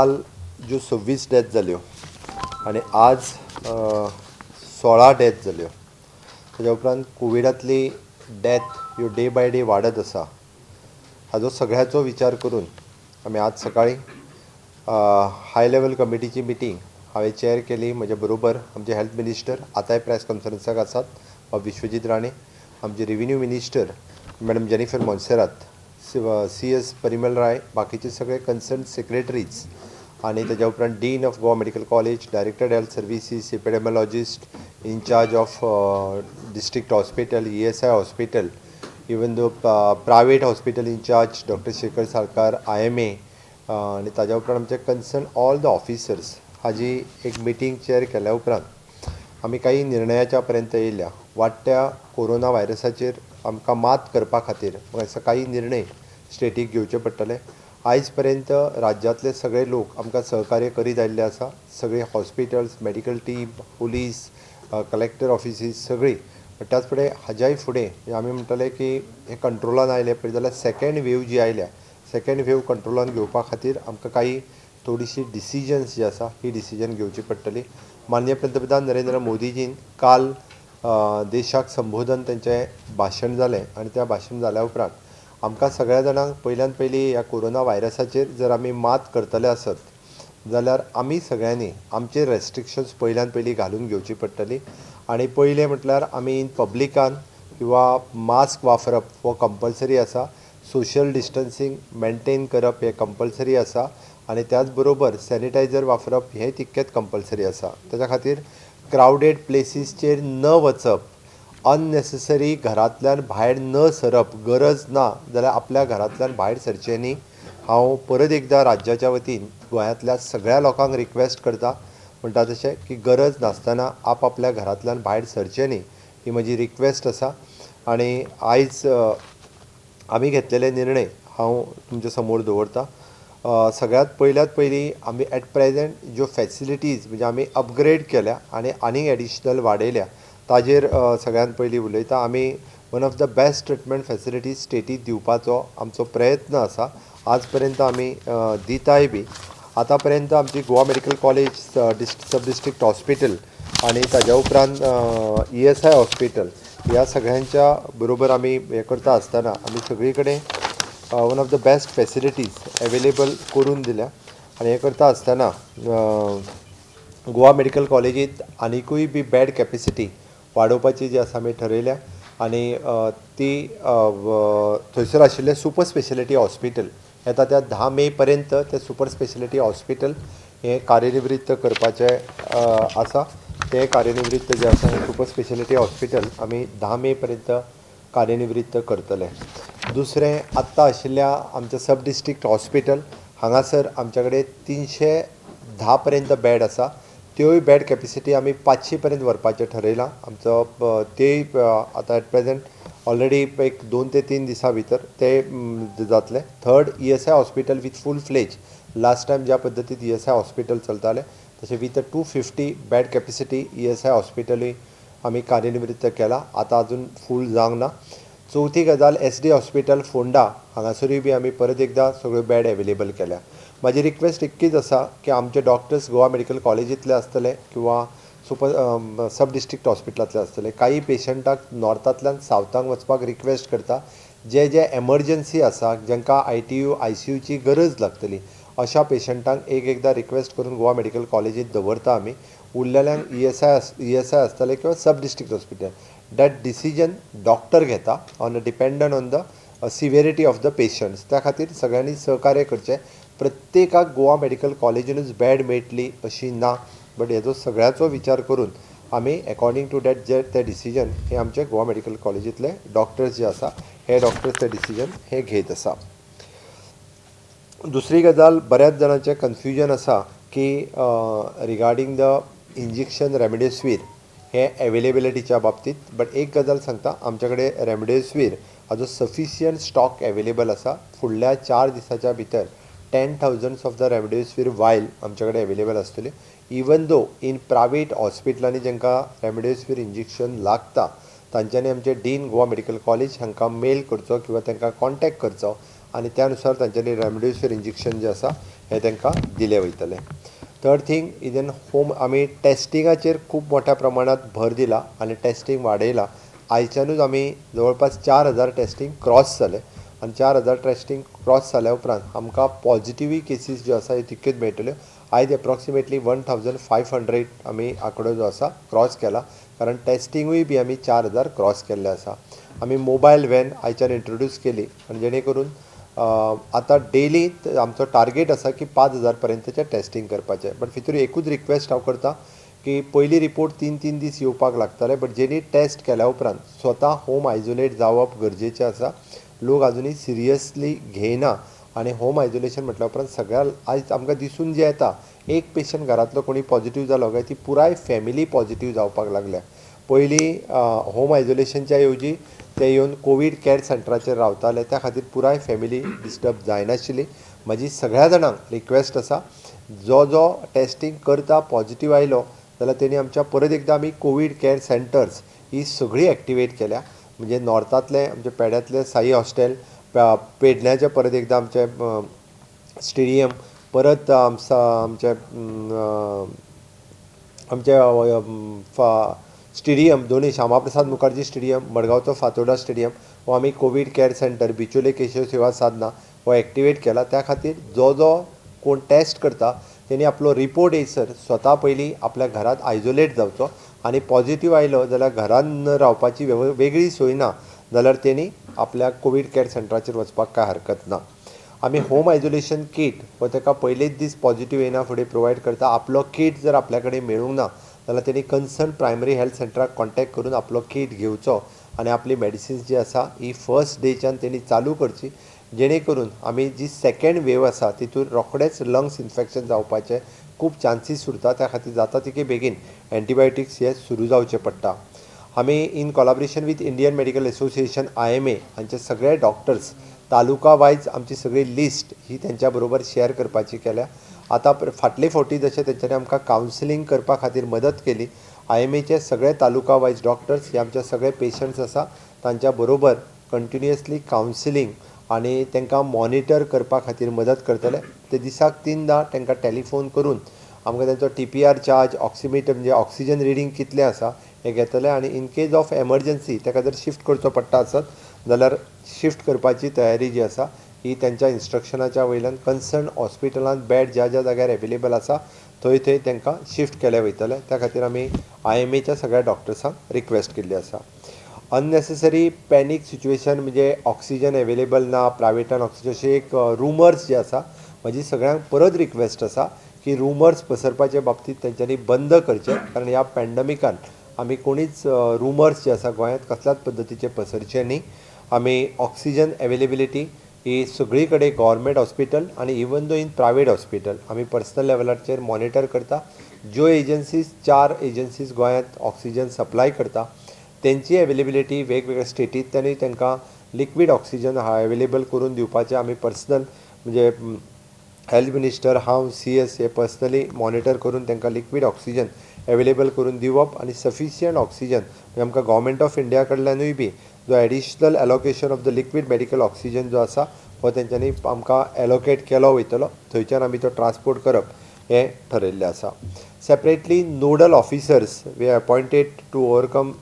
काल ज्यो 26 डेथ जाल्यो आनी आज 16 डेथ जाल्यो, ताज्या उपरांत कोविडांतली डेथ ह्यो डे बाय डे वाडत आसा. हाजो सगळ्याचो विचार करून आमी आज सकाळीं हाय लेवल कमिटीची मिटींग हांवें चेअर केली. म्हज्या बरोबर आमचे हेल्थ मिनिस्टर आतांय प्रेस कॉन्फरन्साक आसात, विश्वजीत राणे, आमचे revenue minister madam Jennifer Monserrate, CS Parimal Rai, बाकीचे सगळे कन्सर्न सेक्रेटरीज आणि त्याच्या उपरांत dean of Goa medical college, director health services, epidemiologist, incharge of district hospital, ESI hospital, even though private hospital in charge doctor Shekhar Salkar, IMA, आणि ताज्या उपरांत आमचे कन्सर्न ऑल द ऑफिसर्स हाजी एक मिटींग चेअर केल्या उपरांत आमी काही निर्णयाच्या पर्यंत येयल्या. वाडट्या कोरोना व्हायरसाचेर आमकां मात करपा खातीर काही निर्णय स्टेटीक घेवचे पडटले. आयज पर्यंत राज्यांतले सगळे लोक आमकां सहकार्य करीत आयिल्ले आसा. सगळे hospitals, medical team, police, collector offices सगळीं. त्याच फुडें हाज्याय फुडें आमी म्हणटले की हे कंट्रोलान आयले पळय जाल्यार सेकेंड वेव जी आयल्या, सेकेंड वेव कंट्रोलान घेवपा खातीर आमकां काही थोडीशी डिसिजन्स जी आसा ही डिसिजन घेवची पडटली. माननीय पंतप्रधान नरेंद्र मोदीजीन काल देशाक संबोधन तेंचें भाशण जालें आनी त्या भाशण जाल्या उपरांत आमकां सगळ्या जाणांक पयल्यान पयली ह्या कोरोना व्हायरसाचेर जर आमी मात करतले आसत जाल्यार आमी सगळ्यांनी आमचे रेस्ट्रिक्शन्स पयल्यान पयली घालून घेवची पडटली. आनी पयलें म्हटल्यार आमी इन पब्लिकान किंवा मास्क वापरप हो कंपल्सरी आसा. सोशल डिस्टन्सींग मेंटेन करप हें कंपल्सरी आसा आनी त्याच बरोबर सॅनिटायझर वापरप हें तितकेंच कंपल्सरी आसा. ताच्या खातीर क्रावडेड प्लेसीसचेर न वचप, अननेसेसरी घरांतल्यान भायर न सरप, गरज ना जाल्यार आपल्या घरांतल्यान भायर सरचें न्ही. हांव परत एकदां राज्याच्या वतीन गोंयांतल्या सगळ्या लोकांक रिक्वेस्ट करता, म्हणटा तशें की गरज नासतना आपल्या घरांतल्यान भायर सरचें न्ही, ही म्हजी रिक्वेस्ट आसा. आनी आयज आमी घेतलेले निर्णय हांव तुमचे समोर दवरतां. सगळ्यात पयली आमी एट प्रेजेंट ज्यो फॅसिलिटीज म्हणजे आमी अपग्रेड केल्या आनी एडिशनल वाडयल्या ताजेर सगळ्यात पयली उलयता. आमी one of the best treatment facilities static दिवपाचो आमचो प्रयत्न आसा. आज पर्यंत आमी दिताय बी. आतां पर्यंत आमची गोवा मेडिकल कॉलेज, सब डिस्ट्रिक्ट हॉस्पिटल आनी ताज्या उपरांत ESI हॉस्पिटल ह्या सगळ्यांच्या बरोबर आमी हें करता आसतना आमी सगळी कडेन one of the best facilities available करून दिल्या. आनी हें करता आसतना गोवा मेडिकल कॉलेजींत आनिकूय बी बेड कॅपेसिटी वाडोवपाची जी आसा आमी ठरयल्या. आनी ती थंयसर आशिल्लें सुपर स्पेशलिटी हॉस्पिटल येता त्या 10 मे पर्यंत तें सुपर स्पेशलिटी हॉस्पिटल हें कार्यनिवृत्त करपाचें आसा. तें कार्यनिवृत्त जें आसा हें सुपर स्पेशलिटी हॉस्पिटल आमी 10 मे पर्यंत कार्यनिवृत्त करतले. दुसरें आत्तां आशिल्ल्या आमच्या सब डिस्ट्रिक्ट हॉस्पिटल हांगासर आमच्या कडेन 310 पर्यंत बेड आसा. त्योय बेड कॅपेसिटी आमी 500 पर्यंत व्हरपाचें ठरयलां. आमचो तेय आतां एट प्रेजेंट ऑलरेडी एक 2 ते 3 दिसां भितर ते जातलें. थर्ड ESI हॉस्पिटल विथ फूल फ्लेज. लास्ट टायम ज्या पद्दतीन ESI हॉस्पिटल चलतालें तशें विथ 250 बेड कॅपेसिटी ESI हॉस्पिटलूय आमी कार्यनिवृत्त केला. आतां अजून फूल जावंक ना. चवथी गजाल SD हॉस्पिटल फोंडा हांगासरूय बी आमी परत एकदां सगळ्यो बेड अवेलेबल केल्या. म्हाजी रिक्वेस्ट इतकीच आसा की आमचे डॉक्टर्स गोवा मेडिकल कॉलेजींतले आसतले किंवा सब डिस्ट्रिक्ट हॉस्पिटलांतले आसतले. काही पेशंटाक नॉर्थांतल्यान सावथाक वचपाक रिक्वेस्ट करता. जे एमर्जन्सी आसा, जांकां ITU ICUची गरज लागतली अशा पेशंटांक एकदां रिक्वेस्ट करून गोवा मेडिकल कॉलेजींत दवरता आमी. उरलेल्यांक ESI आसतले किंवा sub district hospital. That decision doctor घेता dependent on the severity of the patients. त्या खातीर सगळ्यांनी सहकार्य करचें. प्रत्येकाक गोवा मेडिकल कॉलेजीनूच बेड मेळटली अशी ना, बट हेजो सगळ्याचो विचार करून आमी अकॉर्डिंग टू दॅट ते डिसिजन हे आमचे गोवा मेडिकल कॉलेजींतले डॉक्टर्स जे आसा हे डॉक्टर्स ते डिसिजन हे घेत आसा. दुसरी गजाल, बऱ्याच जाणांचें कन्फ्युजन आसा की रिगार्डींग द इंजेक्शन रेमडेसिवीर हे अवेलेबिलिटीच्या बाबतींत. बट एक गजाल सांगता, आमचे कडेन रेमडेसिवीर हाजो सफिशियंट स्टॉक अवेलेबल आसा. फुडल्या 4 दिसाच्या भितर 10,000 ऑफ द रेमडेसिवीर वायल आमचे कडेन अवेलेबल आसतली. इवन दो इन प्रायवेट हॉस्पिटलांनी जांकां रेमडेसिवीर इंजेक्शन लागता तांच्यांनी आमचे डीन गोवा मेडिकल कॉलेज हांकां मेल करचो किंवा तांकां कॉन्टॅक्ट करचो आनी त्यानुसार तांच्यांनी रेमडेसिवीर इंजेक्शन जें आसा हे तांकां दिले वयतले. थर्ड थिंग इजन होम आमी टेस्टिंगाचेर खूब मोठ्या प्रमाणात भर दिला आनी टेस्टिंग वाडयला. आयच्यानूच आमी जवळपास 4,000 टेस्टिंग क्रॉस जाले आनी 4,000 टेस्टिंग क्रॉस जाल्या उपरांत आमकां पॉझिटिव्ह केसीस ज्यो आसा ह्यो तितक्योच मेळटल्यो. आयज एप्रॉक्सिमेटली 1,500 आमी आंकडो जो आसा क्रॉस केला, कारण टेस्टिंगूय बी आमी 4,000 क्रॉस केल्ले आसा. आमी मोबायल व्हॅन आयच्यान इंट्रोड्यूस केली आनी जेणे करून आतां डेली आमचो टार्गेट आसा की 5,000 पर्यंतचें टेस्टिंग करपाचें. बट भितर एकूच रिक्वेस्ट हांव करता की पयली रिपोर्ट 3 दीस येवपाक लागतले, बट जेणी टेस्ट केल्या उपरांत स्वता होम आयसोलेट जावप गरजेचें आसा. लोक आजुनूय सिरियसली घेयना आनी होम आयसोलेशन म्हटल्या उपरांत सगळ्या आयज आमकां दिसून जें येता, एक पेशंट घरांतलो कोणी पॉझिटिव्ह जालो काय ती पुराय फॅमिली पॉझिटिव्ह जावपाक लागल्या. पयलीं होम आयसोलेशनच्या येवजी ते येवन कोवीड कॅर सेंटराचेर रावताले, त्या खातीर पुराय फॅमिली डिस्टर्ब जायनाशिल्ली. म्हजी सगळ्या जाणांक रिक्वेस्ट आसा, जो टेस्टिंग करता पॉझिटिव्ह आयलो जाल्यार तेणी आमच्या परत एकदां आमी कोवीड कॅर सेंटर्स ही सगळीं एक्टिवेट केल्या. म्हणजे नॉर्थांतले आमचे पेड्यांतले साई हॉस्टेल, पेडण्याचे परत एकदां आमचे स्टेडियम, परत आमचे स्टेडियम दोन्ही श्यामाप्रसाद मुखर्जी स्टेडियम, मडगांवचो फातोर्डा स्टेडियम हो आमी कोवीड कॅर सेंटर बिचोले केशव सेवा साधना हो एक्टिवेट केला. त्या खातीर जो कोण टेस्ट करता तेणी आपलो रिपोर्ट येयसर स्वता पयलीं आपल्या घरांत आयसोलेट जावचो आनी पॉझिटिव्ह आयलो जाल्यार घरांत रावपाची वेगळी सोय ना जाल्यार तेणी आपल्या कोवीड कॅर सेंटराचेर वचपाक कांय हरकत ना. आमी होम आयसोलेशन कीट हो ताका पयलेच दीस पॉझिटिव्ह येना फुडें प्रोवायड करता. आपलो कीट जर आपल्या कडेन मेळूंक ना जाल्यार तेणी कन्सर्न प्रायमरी हेल्थ सेंटराक कॉन्टॅक्ट करून आपलो कीट घेवचो आनी आपली मेडिसिन्स जी आसा ही फर्स्ट डेच्यान तेणी चालू करची, जेणे करून आमी जी सेकेंड वेव आसा तितून रोखडेंच लंग्स इन्फेक्शन जावपाचे खूब चान्सीस उरता. त्या खातीर जाता तितके बेगीन एंटीबायोटिक्स हे सुरू जावचे पडटा. आमी in collaboration with Indian medical association IMA हांचे सगळे डॉक्टर्स तालुका वायज आमची सगळी लिस्ट ही तेंच्या बरोबर शेअर करपाची केल्या. आतां फाटले फावटी जशें तेंच्यांनी आमकां कावन्सिलींग करपा खातीर मदत केली, IMAचे सगळे तालुका वायज डॉक्टर्स हे आमचे सगळे पेशंट्स आसा तांच्या बरोबर कंटिन्युअसली कावन्सिलींग आनी तांकां मॉनिटर करपा खातीर मदत करतले. ते दिसाक 3दां तांकां टॅलिफोन करून आमकां तांचो TPR चार्ज, ऑक्सिमीटर म्हणजे ऑक्सिजन रिडींग कितलें आसा हें घेतले आनी इन केस ऑफ एमर्जन्सी ताका जर शिफ्ट करचो पडटा आसत जाल्यार शिफ्ट करपाची तयारी जी आसा ही त्यांच्या इन्स्ट्रक्शनाच्या वयल्यान कन्सर्न हॉस्पिटलांत बेड ज्या जाग्यार एवेलेबल आसा थंय तांकां शिफ्ट केले वयतले. त्या खातीर आमी IMAच्या सगळ्या डॉक्टर्सांक रिक्वेस्ट केल्ली आसा. अननेसेसरी पॅनीक सिच्युएशन म्हणजे ऑक्सिजन एवेलेबल ना, प्रायवेटान ऑक्सिजन, अशे एक रुमर्स जे आसा, म्हजी सगळ्यांक परत रिक्वेस्ट आसा की रुमर्स पसरपाचे बाबतींत तेंच्यांनी बंद करचे, कारण ह्या पॅन्डमिकान आमी कोणीच रुमर्स जे आसा गोंयांत कसल्याच पद्दतीचे पसरचे न्ही. आमी ऑक्सिजन एवेलेबिलिटी ही सगळी कडेन गव्हर्मेंट हॉस्पिटल आनी even though in private hospital आमी पर्सनल लेवलाचेर मॉनिटर करता. ज्यो एजन्सीज 4 एजन्सीज गोंयांत ऑक्सिजन सप्लाय करता तेंची एवेलेबिलिटी वेगवेगळ्या स्टेटींतल्यानूय तांकां लिक्वीड ऑक्सिजन एवेलेबल करून दिवपाचें आमी पर्सनल म्हणजे हेल्थ मिनिस्टर, हांव CS हे पर्सनली मॉनिटर करून तांकां लिक्वीड ऑक्सिजन एवेलेबल करून दिवप आनी सफिशियंट ऑक्सिजन म्हणजे आमकां गव्हर्मेंट ऑफ इंडिया कडल्यानूय बी जो additional allocation of the liquid medical oxygen जो आसा हो तेंच्यांनी आमकां एलोकेट केलो वयतलो, थंयच्यान आमी तो ट्रान्सपोर्ट करप हें ठरयल्लें आसा. Separately nodal officers we appointed to overcome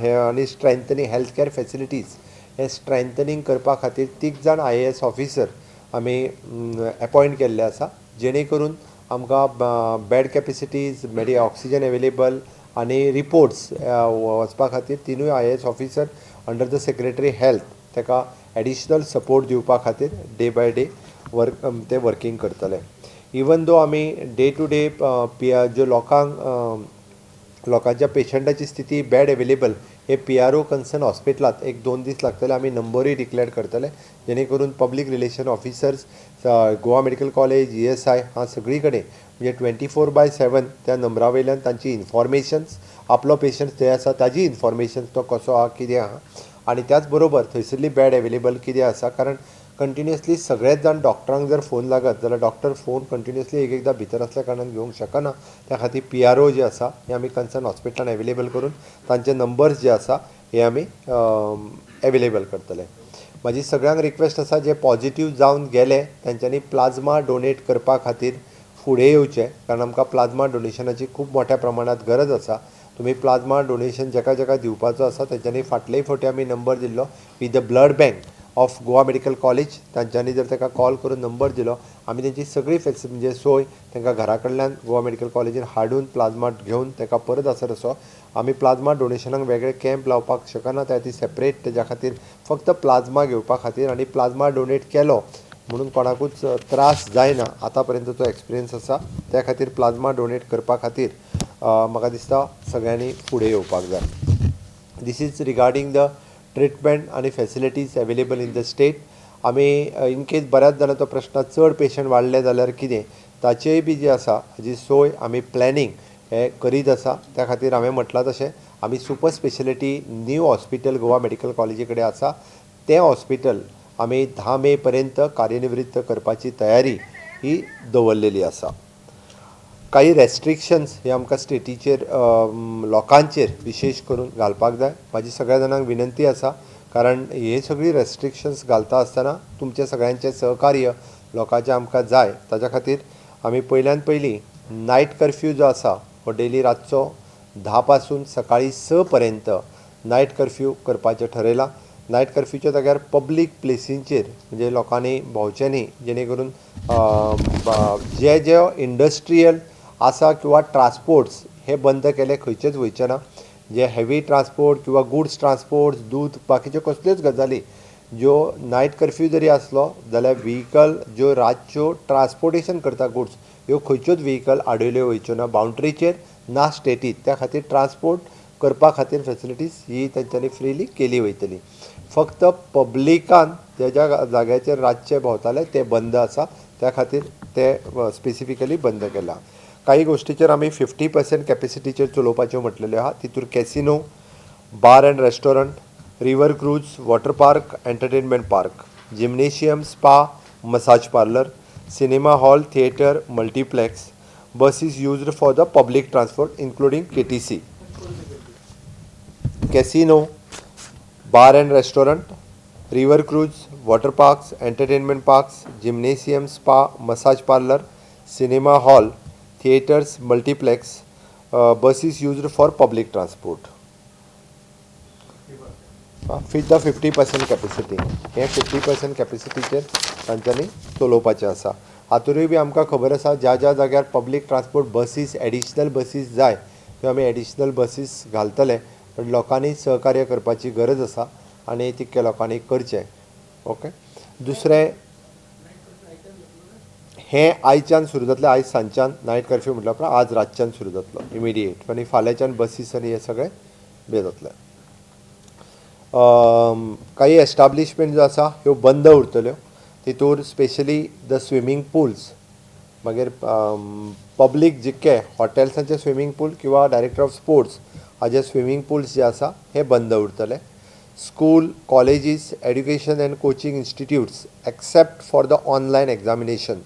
हे आनी स्ट्रेंथनींग हेल्थ कॅर फेसिलिटीज हे स्ट्रेंथनींग करपा खातीर 3 जाण IAS ऑफिसर आमी अपॉयंट केल्ले आसा, जेणे करून आमकां बेड कॅपेसिटीज, ऑक्सिजन एवेलेबल आनी रिपोर्ट्स वचपा खातीर 3 IAS officer under the secretary health ताका एडिशनल सपोर्ट दिवपा खातीर डे बाय डे ते वर्कींग करतले. इवन दो आमी डे टू डे ज्यो लोकांच्या पेशंटाची स्थिती बेड एवेलेबल हे PRO कन्सर्न हॉस्पिटलांत 1-2 दीस लागतले. आमी नंबरूय डिक्लेअर करतले, जेणे करून public relation officers Goa medical college, ESI हां सगळी कडेन म्हणजे 24/7 त्या नंबरा वयल्यान तांची इन्फॉर्मेशन्स, आपलो पेशंट थंय आसा ताजी इन्फॉर्मेशन तो कसो आहा, कितें आहा, आनी त्याच बरोबर थंयसरली बेड एवेलेबल कितें आसा. कारण कंटिन्युअसली सगळेच जाण डॉक्टरांक जर फोन लागत जाल्यार डॉक्टर फोन कंटिन्युअसली एकदां भितर आसल्या कारणान घेवंक शकना. त्या खातीर PRO जे आसा हे आमी कन्सर्न हॉस्पिटलान एवेलेबल करून तांचे नंबर्स जे आसा हे आमी एवेलेबल करतले. म्हाजी सगळ्यांक रिक्वेस्ट आसा जे पॉझिटिव्ह जावन गेले तांच्यांनी प्लाझ्मा डोनेट करपा खातीर फुडें येवचें, कारण आमकां प्लाझ्मा डोनेशनाची खूब मोठ्या प्रमाणात गरज आसा. तुमी प्लाझ्मा डोनेशन जेका जेका दिवपाचो आसा तेंच्यांनी फाटलेय फावटी आमी नंबर दिल्लो with the blood bank of Goa medical college. तांच्यांनी जर ताका कॉल करून नंबर दिलो, आमी तेंची सगळी म्हणजे सोय तांकां घरा कडल्यान गोवा मेडिकल कॉलेजीन हाडून प्लाझ्मा घेवन ताका परत आसत असो आमी प्लाझ्मा डोनेशनाक वेगळे कॅम्प लावपाक शकना. त्या ती सेपरेट तेज्या खातीर फक्त प्लाझ्मा घेवपा खातीर आनी प्लाझ्मा डोनेट केलो म्हणून कोणाकूच त्रास जायना आतां पर्यंतचो एक्सपिरियन्स आसा. त्या खातीर प्लाझ्मा डोनेट करपा खातीर म्हाका दिसता सगळ्यांनी फुडें येवपाक जाय. This is regarding the treatment आनी facilities available in the state. आमी इन केस बऱ्याच जाणांचो प्रश्न चड पेशंट वाडले जाल्यार कितें ताचेय बी जी आसा हाजी सोय आमी प्लॅनिंग हे करीत आसा. त्या खातीर हांवें म्हटलां तशें आमी super speciality new hospital Goa medical कॉलेजी कडेन आसा. तें हॉस्पिटल आमी 10 मे पर्यंत कार्यनिवृत्त करपाची तयारी ही दवरलेली आसा. काही रेस्ट्रिक्शन्स हे आमकां स्टेटीचेर लोकांचेर विशेश करून घालपाक जाय. म्हाजी सगळ्या जाणांक विनंती आसा, कारण हे सगळी रेस्ट्रिक्शन्स घालता आसतना तुमचे सगळ्यांचें सहकार्य लोकांचें आमकां जाय. ताच्या खातीर आमी पयल्यान पयलीं नायट कर्फ्यू जो आसा हो डेली रातचो 10 पासून सकाळीं 6 पर्यंत नायट कर्फ्यू करपाचें ठरयलां. नायट कर्फ्यूच्या जाग्यार पब्लीक प्लेसींचेर म्हणजे लोकांनी भोंवचें न्ही, जेणे करून जे इंडस्ट्रियल आसा किंवा ट्रान्सपोर्ट्स हे बंद केले, खंयचेच वयचे ना. जे हेवी ट्रान्सपोर्ट किंवा गुड्स ट्रान्सपोर्ट्स दूध बाकीच्यो कसल्योच गजाली ज्यो नायट कर्फ्यू जरी आसलो जाल्यार व्हेहिकल ज्यो रातच्यो ट्रान्सपोर्टेशन करता गुड्स ह्यो खंयच्योच व्हेहिकल आडयल्यो वयच्यो ना बाउंड्रीचेर ना स्टेटीत. त्या खातीर ट्रान्सपोर्ट करपा खातीर फॅसिलिटीज ही तेंच्यांनी फ्रीली केली वयतली. फक्त पब्लिकान ज्या जाग्याचेर रातचे भोंवताले ते बंद आसा, त्या खातीर ते स्पेसिफिकली बंद केला. काही गोश्टीचेर आमी 50% कॅपेसिटीचेर चलोवपाच्यो म्हटलेल्यो आहा. तितूर casino, bar and restaurant, river cruise, water park, entertainment park, gymnasium, spa, massage parlour, cinema hall, theatre, multiplex, buses used for the public transport including KTC, casino, bar and restaurant, river cruise, water parks, entertainment parks, gymnasium, spa, massage parlour, cinema hall, theatres, multiplex, buses used for public transport with the 50% capacity. हे 50% कॅपेसिटीचेर तांच्यांनी चलोवपाचें आसा. हातूंतय बी आमकां खबर आसा ज्या ज्या जाग्यार public transport buses additional buses जाय त्यो आमी एडिशनल बसीस घालतले. पण लोकांनी सहकार्य करपाची गरज आसा आनी तितके लोकांनी करचें. ओके. दुसरें हें आयच्यान सुरू जातलें. आयज सांजच्यान नायट कर्फ्यू म्हटल्या उपरांत आज रातच्यान सुरू जातलो इमिडिएट, आनी फाल्यांच्यान बसीस आनी हे सगळें बे जातलें. काही एस्टाब्लिशमेंट ज्यो आसा ह्यो बंद उरतल्यो. तितूर स्पेशली द स्विमींग पूल्स, मागीर पब्लीक जितके हॉटेल्सांचे स्विमींग पूल किंवा डायरेक्टर ऑफ स्पोर्ट्स हाजे स्विमींग पूल्स जे आसा हे बंद उरतले. School, colleges, education and coaching institutes except for the online examination.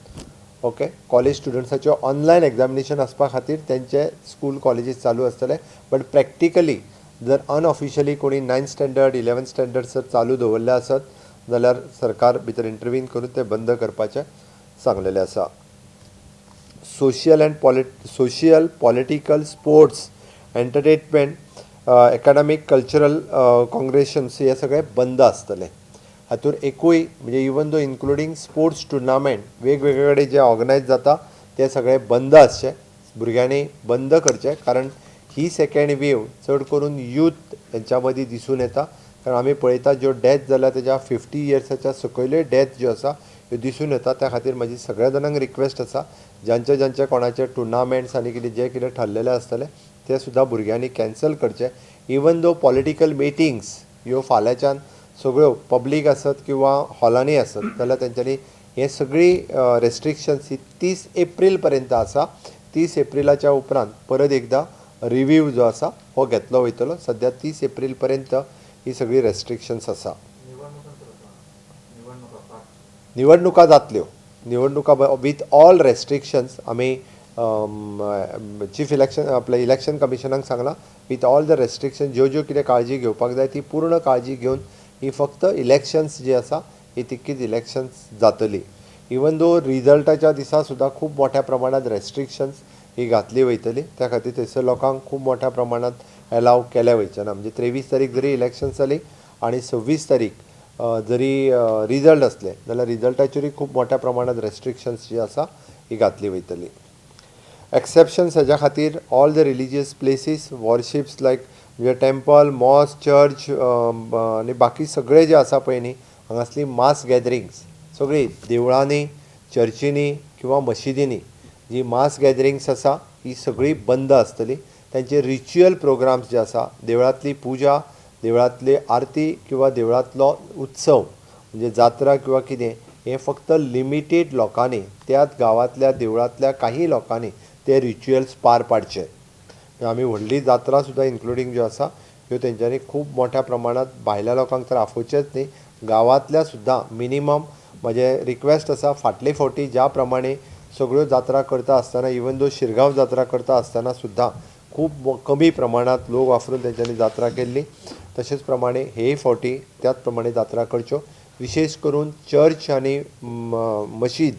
Okay. College स्टुडंट्साचें ऑनलायन एग्जामिनेशन आसपा खातीर तेंचे स्कूल कॉलेजीस चालू आसतले. बट प्रॅक्टिकली जर अनऑफिशियली कोणी 9th स्टँडर्ड 11th स्टँडर्ड जर चालू दवरले आसत जाल्यार सरकार भितर इंटरव्हीन करून ते बंद करपाचें सांगलेलें आसा. Social political sports entertainment academic cultural congregations हे सगळे बंद आसतले. हातूर एकूय म्हणजे even though including sports tournament वेगवेगळे कडेन जे ऑर्गनायज जाता ते सगळे बंद आसचे. भुरग्यांनी बंद करचे, कारण ही सेकंड वेव चड करून यूथ हेंच्या मदीं दिसून येता. कारण आमी पळयता ज्यो डेथ जाल्या तेज्या 50 इयर्साच्या सकयल्यो डेथ ज्यो आसा ह्यो दिसून येता. त्या खातीर म्हाजी सगळ्या जाणांक रिक्वेस्ट आसा ज्यांचे कोणाचे टुर्नामेंट्स आनी कितें जे कितें ठरलेले आसतले ते सुद्दां भुरग्यांनी कॅन्सल करचे. इवन दो पॉलिटिकल मिटिंग्स ह्यो फाल्यांच्यान सगळ्यो पब्लीक आसत किंवा हॉलांनी आसत जाल्यार तेंच्यांनी हे सगळी रेस्ट्रिक्शन्स ही 30 एप्रील पर्यंत आसा. 30 एप्रिलाच्या उपरांत परत एकदां रिव्यू जो आसा हो घेतलो वयतलो. सद्या 30 एप्रील पर्यंत ही सगळी रेस्ट्रिक्शन्स आसा. निवडणुका जातल्यो. निवडणुका विथ ऑल रेस्ट्रिक्शन्स आमी चीफ इलेक्शन आपल्या इलेक्शन कमिशनाक सांगलां विथ ऑल द रेस्ट्रिक्शन ज्यो ज्यो कितें काळजी घेवपाक जाय ती पूर्ण काळजी घेवन ही फक्त इलेक्शन्स जी आसा ही तितकीच इलेक्शन्स जातली. इवन दो रिजल्टाच्या दिसा सुद्दां खूब मोठ्या प्रमाणात रेस्ट्रिक्शन्स ही घातली वयतली. त्या खातीर थंयसर लोकांक खूब मोठ्या प्रमाणात अलाव केल्या वयचें ना. म्हणजे 23 तारीख जरी इलेक्शन्स जाली आनी 26 तारीख जरी रिजल्ट असले जाल्यार रिजल्टाचेरूय खूब मोठ्या प्रमाणात रेस्ट्रिक्शन्स जी आसा ही घातली वयतली. एक्सेप्शन्स हेज्या खातीर all the religious places worships like म्हणजे टेम्पल मॉस्क चर्च आनी बाकी सगळे जे आसा पळय न्ही हांगासली मास गॅदरिंग्स सगळी देवळांनी चर्चींनी किंवा मशिदींनी जी मास गॅदरिंग्स आसा ही सगळी बंद आसतली. तांचे रिच्युअल प्रोग्राम्स जे आसा देवळांतली पुजा देवळांतली आरती किंवा देवळांतलो उत्सव म्हणजे जात्रा किंवा कितें हें फक्त लिमिटेड लोकांनी त्याच गांवांतल्या देवळांतल्या काही लोकांनी ते रिच्युअल्स पार पाडचे. आमी व्हडली जात्रा सुद्दां इन्क्लुडींग ज्यो आसा ह्यो तेंच्यांनी खूब मोठ्या प्रमाणात भायल्या लोकांक तर आफोवचेच न्ही गांवांतल्या सुद्दां मिनिमम म्हजें रिक्वेस्ट आसा फाटले फावटी ज्या प्रमाणे सगळ्यो जात्रा करता आसतना इवन दो शिरगांव जात्रा करता आसतना सुद्दां खूब कमी प्रमाणात लोक वापरून तेंच्यांनी जात्रा केल्ली. तशेंच प्रमाणे हेय फावटी त्याच प्रमाणे जात्रा करच्यो. विशेश करून चर्च आनी मशीद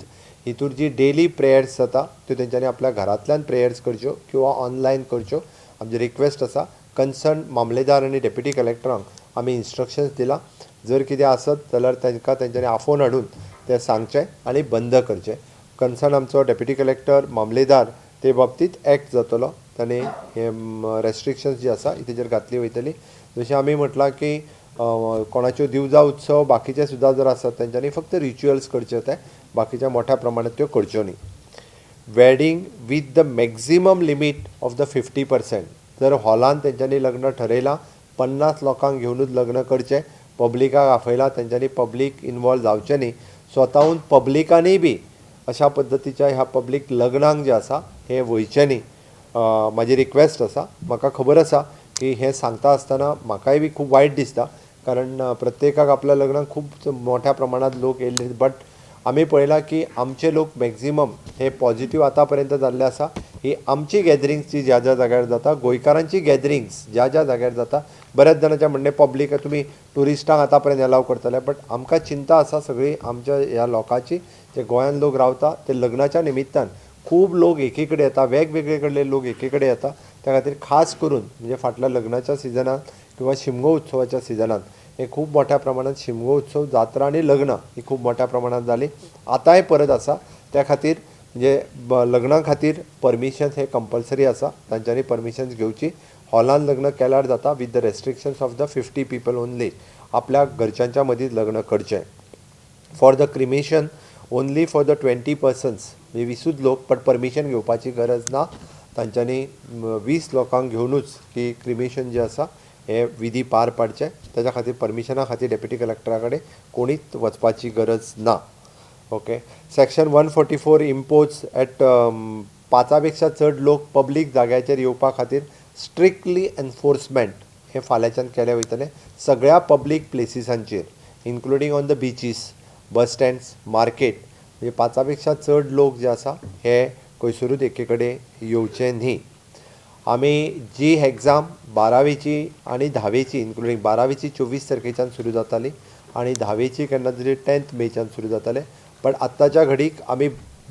हितूर जी डेली प्रेयर्स जाता त्यो तेंच्यांनी आपल्या घरांतल्यान प्रेयर्स करच्यो किंवा ऑनलायन करच्यो. आमची रिक्वेस्ट आसा कन्सर्न मामलेदार आनी डेप्युटी कलेक्टरांक आमी इन्स्ट्रक्शन्स दिला जर कितें आसत जाल्यार तांकां तेंच्यांनी आफोवन हाडून तें सांगचें आनी बंद करचें. कन्सर्न आमचो डेप्युटी कलेक्टर मामलेदार ते बाबतींत एक्ट जातलो. ताणें हे रेस्ट्रिक्शन्स जी आसा ही तेजेर घातली वयतली. जशें आमी म्हटलां की कोणाच्यो दिवजा उत्सव बाकीचे सुद्दां जर आसत तेंच्यांनी फक्त रिच्युअल्स करचे ते बाकीच्या मोठ्या प्रमाणात त्यो करच्यो न्ही. Wedding with the maximum limit of the 50%. जर हॉलान तेंच्यांनी लग्न ठरयलां 50 लोकांक घेवनूच लग्न करचें पब्लिकाक आपयलां तेंच्यांनी पब्लीक इनवॉल्व जावचें न्ही. स्वताहून पब्लिकांनी बी अशा पद्दतीच्या ह्या पब्लीक लग्नांक जे आसा हे वयचें न्ही. म्हाजी रिक्वेस्ट आसा. म्हाका खबर आसा की हें सांगता आसतना म्हाकाय बी खूब वायट दिसता कारण प्रत्येकाक आपल्या लग्नाक खूब मोठ्या प्रमाणात लोक येयल्ले बट आमी पळयलां की आमचे लोक मॅक्झिमम हे पॉझिटीव आतां पर्यंत जाल्ले आसा. ही आमची गॅदरिंग्स जी ज्या ज्या जाग्यार जाता गोंयकारांची गॅदरिंग्स ज्या ज्या जाग्यार जाता बऱ्याच जाणांचें म्हणणें पब्लीक तुमी टुरिस्टांक आतां पर्यंत अलाव करतले बट आमकां चिंता आसा सगळी आमच्या ह्या लोकांची जे गोंयांत लोक रावता ते लग्नाच्या निमित्तान खूब लोक एकी कडेन येता वेगवेगळे कडले लोक एकी कडेन येता. त्या खातीर खास करून म्हणजे फाटल्या लग्नाच्या सिजनांत किंवा शिमगो उत्सवाच्या सिजनांत हे खूब मोठ्या प्रमाणात शिमगो उत्सव जात्रा आनी लग्न ही खूब मोठ्या प्रमाणात जाली. आतांय परत आसा. त्या खातीर म्हणजे लग्ना खातीर परमिशन हे कंपल्सरी आसा. तांच्यांनी परमिशन्स घेवची. हॉलान लग्न केल्यार जाता with the restrictions of the 50 people only. आपल्या घरच्यांच्या मदींच लग्न करचें. For the cremation only for the 20 persons म्हणजे 20 लोक बट परमिशन घेवपाची गरज ना. तांच्यांनी 20 लोकांक घेवनूच की क्रिमेशन जे आसा हे विधी पार पाडचे. ताच्या खातीर परमिशना खातीर डेप्युटी कलेक्टरा कडेन कोणीच वचपाची गरज ना. ओके. सेक्शन 144 इम्पोज एट 5 पेक्षा चड लोक पब्लीक जाग्याचेर येवपा खातीर स्ट्रिक्टली एनफोर्समेंट हे फाल्यांच्यान केले वयतले सगळ्या पब्लीक प्लेसिसांचेर including on the beaches bus stands market. म्हणजे 5 पेक्षा चड लोक जे आसा हे खंयसरूच एके कडेन येवचे न्ही. आमी जी एग्जाम 12वीची आनी 10वीची इन्क्लुडींग 12वीची 24 तारखेच्यान सुरू जाताली आनी 10वीची केन्ना तरी 10th मेच्यान सुरू जाताले बट आत्ताच्या घडीक आमी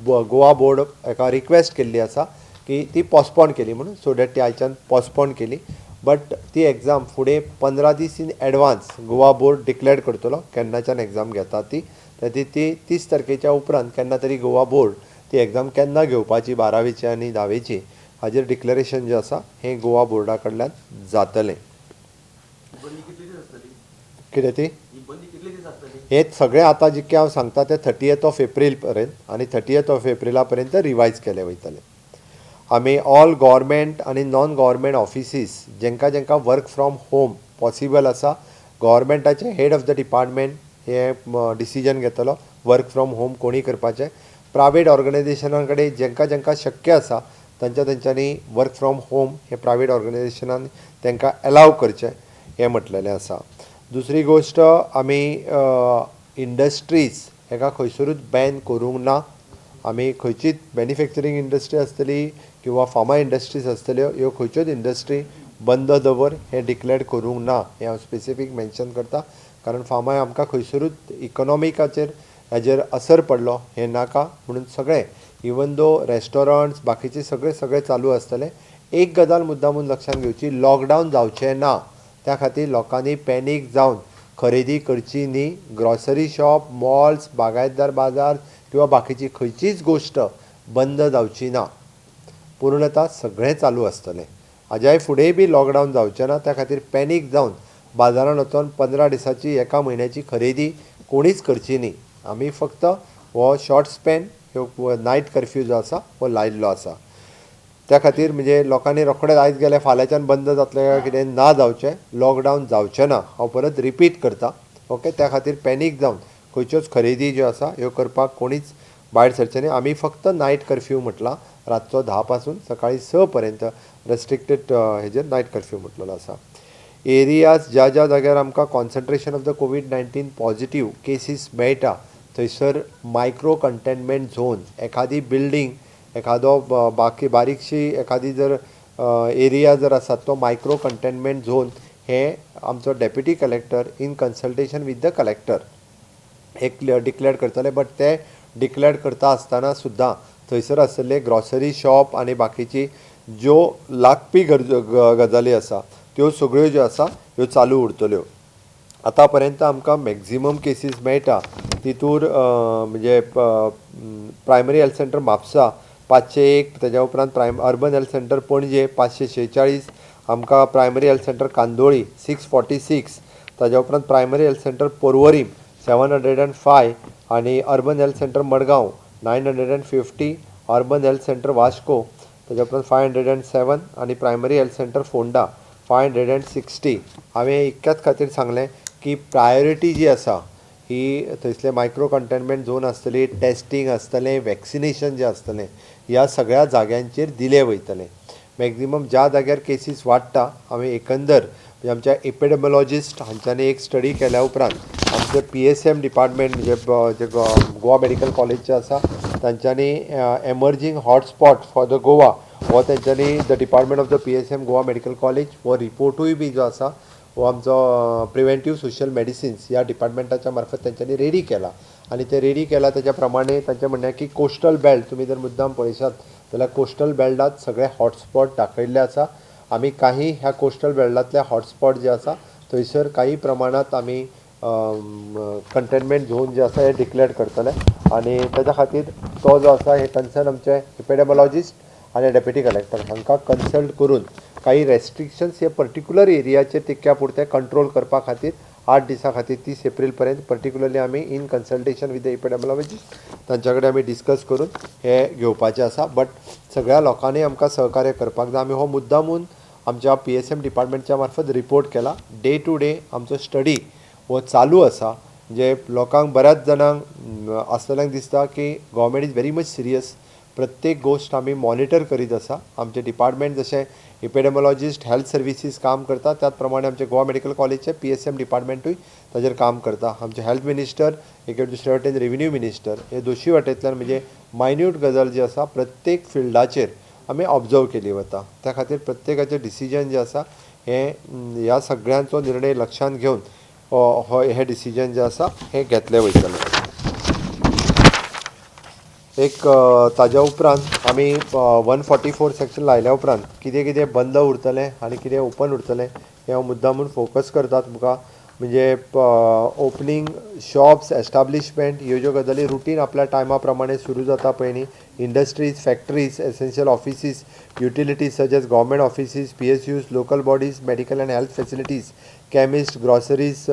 गोवा बोर्ड एका रिक्वेस्ट केल्ली आसा की ती पोस्टपोन केली म्हणून सो डॅट ती आयच्यान पोस्टपोन केली. बट ती एग्जाम फुडें 15 दीस in advance Goa board declare करतलो केन्नाच्यान एग्जाम घेता ती. ती 30 तारखेच्या उपरांत केन्ना तरी गोवा बोर्ड ती एग्जाम केन्ना घेवपाची 12वीची आनी 10वीची हाजेर डिक्लेरेशन जें आसा हें गोवा बोर्डा कडल्यान जातलें. कितें ती हें सगळें आतां जितकें हांव सांगता तें 30th एप्रील पर्यंत आनी 30th एप्रिला पर्यंत रिवायज केलें वयतलें. आमी ऑल गव्हर्मेंट आनी नॉन गव्हर्मेंट ऑफिसीस जेंकां जेंकां वर्क फ्रॉम होम पॉसिबल आसा गव्हर्मेंटाचे हेड ऑफ द डिपार्टमेंट हे डिसिजन घेतलो वर्क फ्रॉम होम कोणी करपाचें. प्रायवेट ऑर्गनायझेशनां कडेन जेंकां जेंकां शक्य आसा तांच्यांनी वर्क फ्रॉम होम हे प्रायवेट ऑर्गनायझेशनान तांकां अलाव करचें हें म्हटलेलें आसा. दुसरी गोश्ट आमी इंडस्ट्रीज हेका खंयसरूच बॅन करूंक ना. आमी खंयचीच मॅन्युफॅक्चरींग इंडस्ट्री आसतली किंवा फार्मा इंडस्ट्रीज आसतल्यो ह्यो खंयच्योच इंडस्ट्री बंद दवर हें डिक्लेअर करूंक ना हें हांव स्पेसिफीक मेन्शन करता. कारण फामाय आमकां खंयसरूच इकॉनॉमिकाचेर हाजेर असर पडलो हें नाका म्हणून सगळे इवन दो रेस्टॉरंट्स बाकीचे सगळे चालू आसतले. एक गजाल मुद्दामून लक्षांत घेवची, लॉकडावन जावचें ना त्या खातीर लोकांनी पॅनीक जावन खरेदी करची न्ही. ग्रॉसरी शॉप, मॉल्स, बागायतदार बाजार किंवा बाकीची खंयचीच गोश्ट बंद जावची ना. पूर्णता सगळें चालू आसतलें. हाज्याय फुडेंय बी लॉकडावन जावचें ना त्या खातीर पॅनीक जावन बाजारांत वचून 15 दिसाची एका म्हयन्याची खरेदी कोणीच करची न्ही. आमी फक्त हो शॉर्ट स्पॅन ह्यो नायट कर्फ्यू जो आसा हो लायिल्लो आसा. त्या खातीर म्हणजे लोकांनी रोखडेच आयज गेले फाल्यांच्यान बंद जातलें काय कितें ना जावचें, लॉकडावन जावचें ना. हांव परत रिपीट करता. ओके, त्या खातीर पॅनीक जावन खंयच्योच खरेदी ज्यो आसा ह्यो करपाक कोणीच भायर सरचें न्ही. आमी फक्त नायट कर्फ्यू म्हटला, रातचो 10 पासून सकाळी 6 पर्यंत रेस्ट्रिक्टेड हेजेर नायट कर्फ्यू म्हटलेलो आसा. एरियाज ज्या जाग्यार आमकां concentration of the covid positive cases मेळटा थंयसर मायक्रो कंटेनमेंट झोन, एखादी बिल्डींग, एखादो बारीकशी एखादी जर एरिया जर आसा तो मायक्रो कंटेनमेंट झोन हे आमचो deputy collector in consultation with the collector एक डिक्लेअर करतले. बट ते डिक्लेअर करता आसतना सुद्दां थंयसर आसतले ग्रॉसरी शॉप आनी बाकीची ज्यो लागपी गजाली आसा त्यो सगळ्यो ज्यो आसा ह्यो चालू उरतल्यो. आतां पर्यंत आमकां मॅक्झिमम केसीस मेळटा तितूर म्हणजे प्रायमरी हेल्थ सेंटर म्हापसा 501, तेज्या उपरांत अर्बन हेल्थ सेंटर पणजे 546, आमकां प्रायमरी हेल्थ सेंटर कांदोळी 646, ताज्या उपरांत प्रायमरी हेल्थ सेंटर पर्वरीम 705 आनी urban health centre Madgaon 950, urban health centre Vasco ताज्या उपरांत 507 आनी प्रायमरी हेल्थ सेंटर फोंडा 560. हांवें इतक्याच खातीर सांगलें की प्रायोरिटी जी आसा ही थंयसले मायक्रो कंटेनमेंट झोन आसतली, टेस्टींग आसतलें, वॅक्सिनेशन जें आसतलें ह्या सगळ्या जाग्यांचेर दिलें वयतलें. मॅक्झिमम ज्या जाग्यार केसीस वाडटा हांवें एकंदर म्हणजे आमच्या एपिडेमोलॉजिस्ट हांच्यांनी एक स्टडी केल्या उपरांत आमचे PSM डिपार्टमेंट म्हणजे गोवा मेडिकल कॉलेजचे आसा तांच्यांनी एमर्जींग हॉटस्पॉट फॉर द गोवा हो तेंच्यांनी the department of the PSM Goa medical college हो रिपोर्टूय बी जो आसा हो आमचो प्रिवेंटीव सोशल मेडिसिन्स ह्या डिपार्टमेंटाच्या मार्फत तेंच्यांनी रेडी केला. आनी ते रेडी केला तेच्या प्रमाणे तांचें म्हणणें की कोस्टल बेल्ट तुमी जर मुद्दाम पळयशात जाल्यार कोस्टल बेल्टात सगळे हॉटस्पॉट दाखयल्ले आसा. आमी काही ह्या कोस्टल बेल्टांतले हॉटस्पॉट जे आसा थंयसर काही प्रमाणात आमी कंटेनमेंट झोन जे आसा हे डिक्लेअर करतले. आनी तेच्या खातीर तो जो आसा हे कन्सर्न आमचे एपिडेमोलॉजिस्ट आनी डेप्युटी कलेक्टर हांकां कन्सल्ट करून काही रेस्ट्रिक्शन्स हे पर्टिक्युलर एरियाचे तितक्या पुरते कंट्रोल करपा खातीर 8 दिसां खातीर 30 एप्रील पर्यंत पर्टिक्युलरली आमी in consultation with the epidemiologist तांच्या कडेन आमी डिस्कस करून हे घेवपाचें आसा. बट सगळ्या लोकांनी आमकां सहकार्य करपाक जाय. आमी हो मुद्दामून आमच्या PSM डिपार्टमेंटच्या मार्फत रिपोर्ट केला. डे टू डे आमचो स्टडी हो चालू आसा. जे लोकांक बऱ्याच जाणांक आसतल्यांक दिसता की government is very much serious. प्रत्येक गोश्ट आमी मॉनिटर करीत आसा. आमचे डिपार्टमेंट जशें एपिडेमोलॉजिस्ट हेल्थ सर्विसीस काम करता त्याच प्रमाणे आमचे गोवा मेडिकल कॉलेजचे PSM डिपार्टमेंटूय ताजेर काम करता. आमचे हेल्थ मिनिस्टर एक दुसरे वटेन रेव्हेन्यू मिनिस्टर हे दोशी वटेंतल्यान म्हणजे मायन्यूट गजाल जी आसा प्रत्येक फिल्डाचेर आमी ऑब्जर्व केली वता. त्या खातीर प्रत्येकाचें डिसिजन जें आसा हें ह्या सगळ्यांचो निर्णय लक्षांत घेवन हे डिसिजन जें आसा हें घेतलें वयतलें. एक ताज्या उपरांत आमी 144 सेक्शन लायल्या उपरांत कितें कितें बंद उरतलें आनी कितें ओपन उरतलें हें हांव मुद्दामून फोकस करता तुमकां. म्हणजे ओपनींग शॉप्स, एस्टाब्लिशमेंट ह्यो ज्यो गजाली रुटीन आपल्या टायमा प्रमाणे सुरू जाता पळय न्ही, industries, factories, essential offices, utilities such as government offices, PSUs, local bodies, medical and health facilities, chemist, groceries,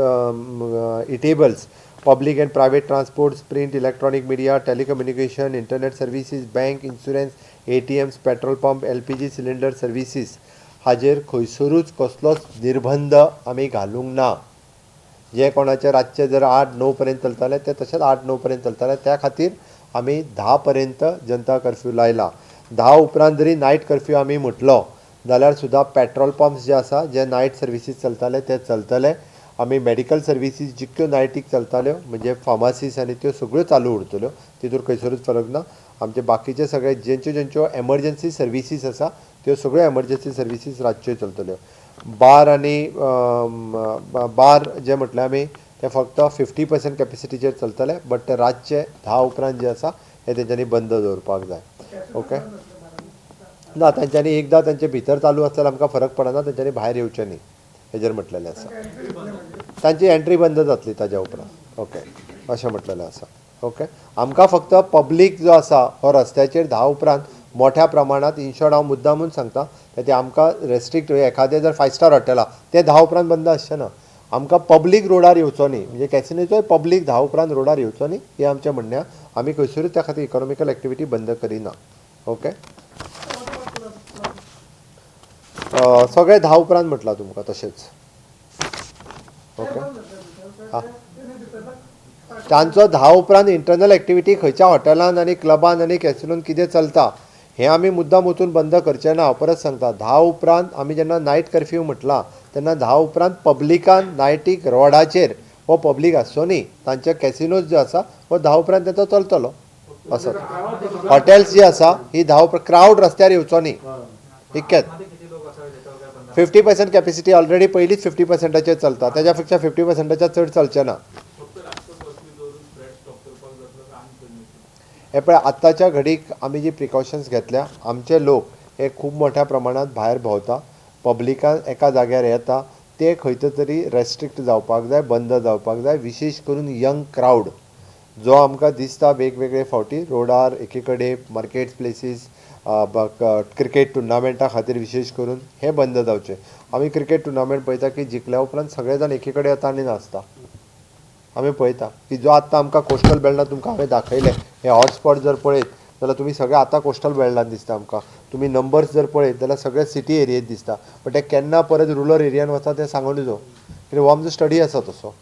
eatables, public and private transports, print, electronic media, telecommunication, internet services, bank, insurance, ATMs, petrol pump, LPG cylinder services हाजेर खंयसरूच कसलोच निर्बंध आमी घालूंक ना. जे कोणाचे रातचे जर 8-9 पर्यंत चलताले ते तशेंच 8-9 पर्यंत चलताले. त्या खातीर आमी 10 पर्यंत जनता कर्फ्यू लायला. 10 उपरांत जरी नायट कर्फ्यू आमी म्हटलो जाल्यार सुद्दां पेट्रोल पंप्स जे आसा जे नायट सर्विसीस चलताले ते चलतले. आमी मेडिकल सर्विसीस जितक्यो नायटीक चलताल्यो म्हणजे फार्मासीस आनी त्यो सगळ्यो चालू उरतल्यो. तितूर खंयसरूच फरक ना. आमचे बाकीचे सगळे ज्यांच्यो एमर्जन्सी सर्विसीस आसा त्यो सगळ्यो एमर्जन्सी सर्विसीस रातच्यो चलतल्यो. बार आनी बार जे म्हटल्यार आमी ते फक्त 50% कॅपेसिटीचेर चलतले, बट ते रातचे 10 उपरांत जे आसा हे तेंच्यांनी बंद दवरपाक जाय. ओके, ना तेंच्यांनी एकदां तेंचे भितर चालू आसल्यार आमकां फरक पडना, तेंच्यांनी भायर येवचें न्ही हेजेर म्हटलेलें आसा. तांची एंट्री बंद जातली ताज्या उपरांत. ओके, अशें म्हटलेलें आसा. ओके, आमकां फक्त पब्लीक जो आसा हो रस्त्याचेर 10 उपरांत मोठ्या प्रमाणात, इन शॉर्ट हांव मुद्दामून सांगता, ते आमकां रेस्ट्रिक्ट एखादें जर 5 स्टार हॉटेलां ते 10 उपरांत बंद आसचें ना. आमकां पब्लीक रोडार येवचो न्ही, म्हणजे कॅसिनोचोय पब्लीक 10 उपरांत रोडार येवचो न्ही हें आमचें म्हणणें. आमी खंयसरूच त्या खातीर इकॉनॉमिकल एक्टिविटी बंद करिना. ओके, सगळे 10 उपरांत म्हटलां तुमकां तशेंच. ओके, हां, तांचो 10 उपरांत इंटरनल एक्टिविटी खंयच्या हॉटेलांत आनी क्लबान आनी कॅसिनोन कितें चलता हें आमी मुद्दाम वचून बंद करचें ना. हांव परत सांगता, 10 उपरांत आमी जेन्ना नायट कर्फ्यू म्हटला तेन्ना 10 उपरांत पब्लिकान नायटीक रोडाचेर हो पब्लीक आसचो न्ही. तांचे कॅसिनोज जे आसा हो 10 उपरांत तेंचो चलतलो असो. हॉटेल्स जी आसा ही 10 उपरांत, क्रावड रस्त्यार येवचो न्ही इतकेंच. 50% कॅपेसिटी ऑलरेडी पयलींच 50%चेर चलता, तेज्या पेक्षा 50%च्या चड चलचें ना. हे पळय, आत्ताच्या घडीक आमी जी प्रिकॉशन्स घेतल्या, आमचे लोक हे खूब मोठ्या प्रमाणांत भायर भोंवता, पब्लिकान एका जाग्यार येता, ते खंय तरी रेस्ट्रिक्ट जावपाक जाय, बंद जावपाक जाय. विशेश करून यंग क्रावड जो आमकां दिसता वेगवेगळे फावटी रोडार, एके कडेन मार्केट प्लेसीस, क्रिकेट टुर्नामेंटा खातीर विशेश करून हे बंद जावचे. आमी क्रिकेट टुर्नामेंट पळयता की जिखल्या उपरांत सगळे जाण एके कडेन येता आनी नाचता. आमी पळयता की जो आत्तां आमकां कोस्टल बेल्टांत तुमकां हांवें दाखयलें हे हॉटस्पॉट जर पळयत जाल्यार तुमी सगळे आतां कोस्टल बेल्टांत दिसता आमकां. तुमी नंबर्स जर पळयत जाल्यार सगळे सिटी एरियेंत दिसता, बट ते केन्ना परत रुरल एरियान वता तें सांगून दिवं, कित्याक हो आमचो स्टडी आसा तसो.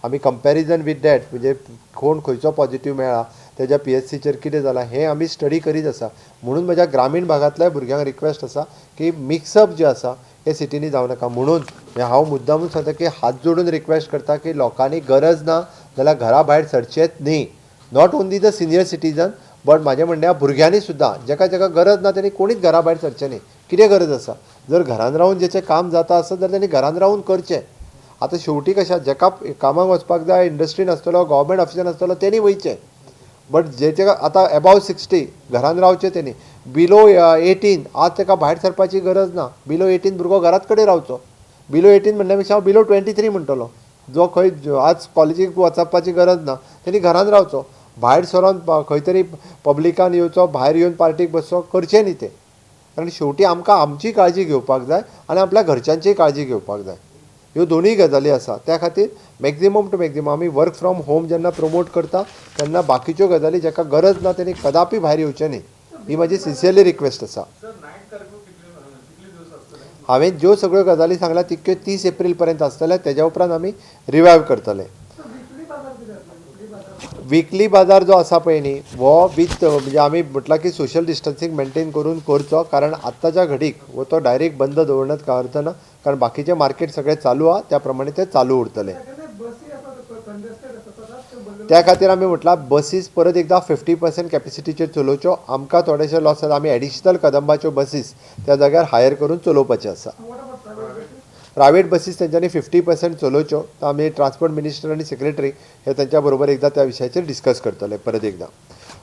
आमी कंपॅरिजन वीथ डॅट, म्हणजे कोण खंयचो पॉझिटिव्ह मेळ्ळा, तेज्या PSCचेर कितें जालां हें आमी स्टडी करीत आसा. म्हणून म्हज्या ग्रामीण भागांतल्या भुरग्यांक रिक्वेस्ट आसा की मिक्सअप जे आसा हे सिटीनी जावं नाका. म्हणून हांव मुद्दामून सांगता की हात जोडून रिक्वेस्ट करता की लोकांनी गरज ना जाल्यार घरा भायर सरचेच न्ही. Not only the senior citizen, but म्हाजें म्हणणें भुरग्यांनी सुद्दां जेका जेका गरज ना तेणी कोणीच घरा भायर सरचें न्ही. कितें गरज आसा, जर घरान रावन जेचें काम जाता आसत जाल्यार तेणी घरान रावन करचें. आतां शेवटी कशें, जेका कामाक वचपाक जाय, इंडस्ट्रीन आसतलो, गव्हर्मेंट ऑफिसान आसतलो, तेणी वयचें. बट जेचे आतां अबाव 60 घरान रावचें तेणी. बिलो 18 आज ताका भायर सरपाची गरज ना. बिलो 18 भुरगो घरात कडेन रावचो. बिलो 18 म्हणल्या पेक्षा हांव बिलो 23 म्हणटलो. जो खंय आज कॉलेजीक वचपाची गरज ना तेणी घरान रावचो. भायर सरोन खंय तरी पब्लिकान येवचो, भायर येवन पार्टीक बसचो, करचें न्ही तें. कारण शेवटी आमकां आमची काळजी घेवपाक जाय आनी आपल्या घरच्यांची काळजी घेवपाक जाय. ह्यो दोनूय गजाली आसा. त्या खातीर मॅक्झिमम टू मॅक्झिमम आमी वर्क फ्रॉम होम जेन्ना प्रमोट करता तेन्ना बाकीच्यो गजाली जाका गरज ना तेणी कदापी भायर येवचें न्ही. ही म्हाजी सिन्सियरली रिक्वेस्ट आसा. हांवें ज्यो सगळ्यो गजाली सांगल्या तितक्यो 30 एप्रील पर्यंत आसतले, तेज्या उपरांत आमी रिवायव करतले. विकली बाजार जो आसा पळय न्ही हो विथ म्हणजे आमी म्हटलां की सोशल डिस्टन्सींग मेंटेन करून करचो. कारण आत्ताच्या घडीक हो तो डायरेक्ट बंद दवरण्यात काय अर्थ ना, कारण बाकीचे मार्केट सगळे चालू आहा, त्या प्रमाणे ते चालू उरतले. त्या खातीर आमी म्हटलां बसीस परत एकदां 50% कॅपेसिटीचेर चलोवच्यो. आमकां थोडेशे लॉस जाता, आमी एडिशनल कदंबाच्यो बसीस त्या जाग्यार हायर करून चलोवपाच्यो आसा. प्रायवेट बसीस तेंच्यांनी 50% चलोवच्यो. आमी ट्रान्सपोर्ट मिनिस्टर आनी सेक्रेटरी हे तेंच्या बरोबर एकदां त्या विशयाचेर डिस्कस करतले परत एकदां.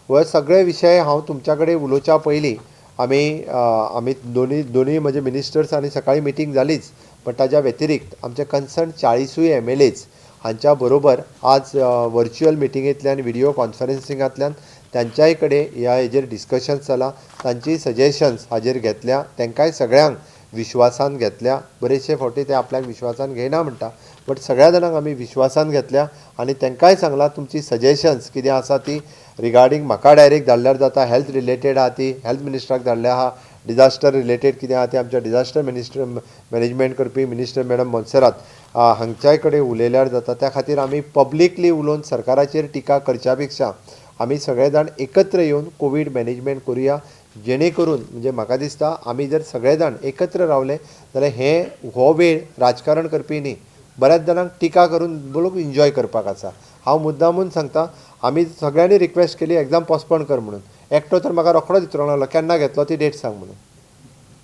हो सगळे विशय हांव तुमच्या कडेन उलोवच्या पयलीं आमी दोनी म्हजे मिनिस्टर्स आनी सकाळीं मिटींग जालीच, बट ताज्या व्यतिरिक्त आमचे कन्सर्न 40 MLAs हांच्या बरोबर आज व्हर्च्युअल मिटिंगेंतल्यान, व्हिडिओ कॉन्फरन्सिंगांतल्यान त्यांच्याय कडेन ह्या हेजेर डिस्कशन्स जालां. तांची सजेशन्स हाजेर घेतल्या, तांकांय सगळ्यांक विश्वासान घेतल्या. बरेचशे फावटी ते आपल्याक विश्वासान घेयना म्हणटा, बट सगळ्या जाणांक आमी विश्वासान घेतल्या आनी तांकांय सांगलां तुमची सजेशन्स कितें आसा ती रिगार्डींग म्हाका डायरेक्ट धाडल्यार जाता, हेल्थ रिलेटेड आहा ती हेल्थ मिनिस्टराक धाडल्या आहा, डिजास्टर रिलेटेड कितें आहा तें आमच्या डिजास्टर मॅनेजमेंट करपी मिनिस्टर मॅडम मोन्सेरात हांच्याय कडेन उलयल्यार जाता. त्या खातीर आमी पब्लिकली उलोवन सरकाराचेर टिका करच्या पेक्षा आमी सगळे जाण एकत्र येवन कोवीड मॅनेजमेंट करुया. जेणे करून म्हणजे म्हाका दिसता आमी जर सगळे जाण एकत्र रावले जाल्यार हो वेळ राजकारण करपी न्ही, बऱ्याच जाणांक टिका करून लोक एन्जॉय करपाक आसा. हांव मुद्दामून सांगता, आमी सगळ्यांनी रिक्वेस्ट केली एग्जाम पोस्टपोन कर म्हणून. एकटो तर म्हाका रोखडो दितलो लागलो केन्ना घेतलो ती डेट सांग म्हणून.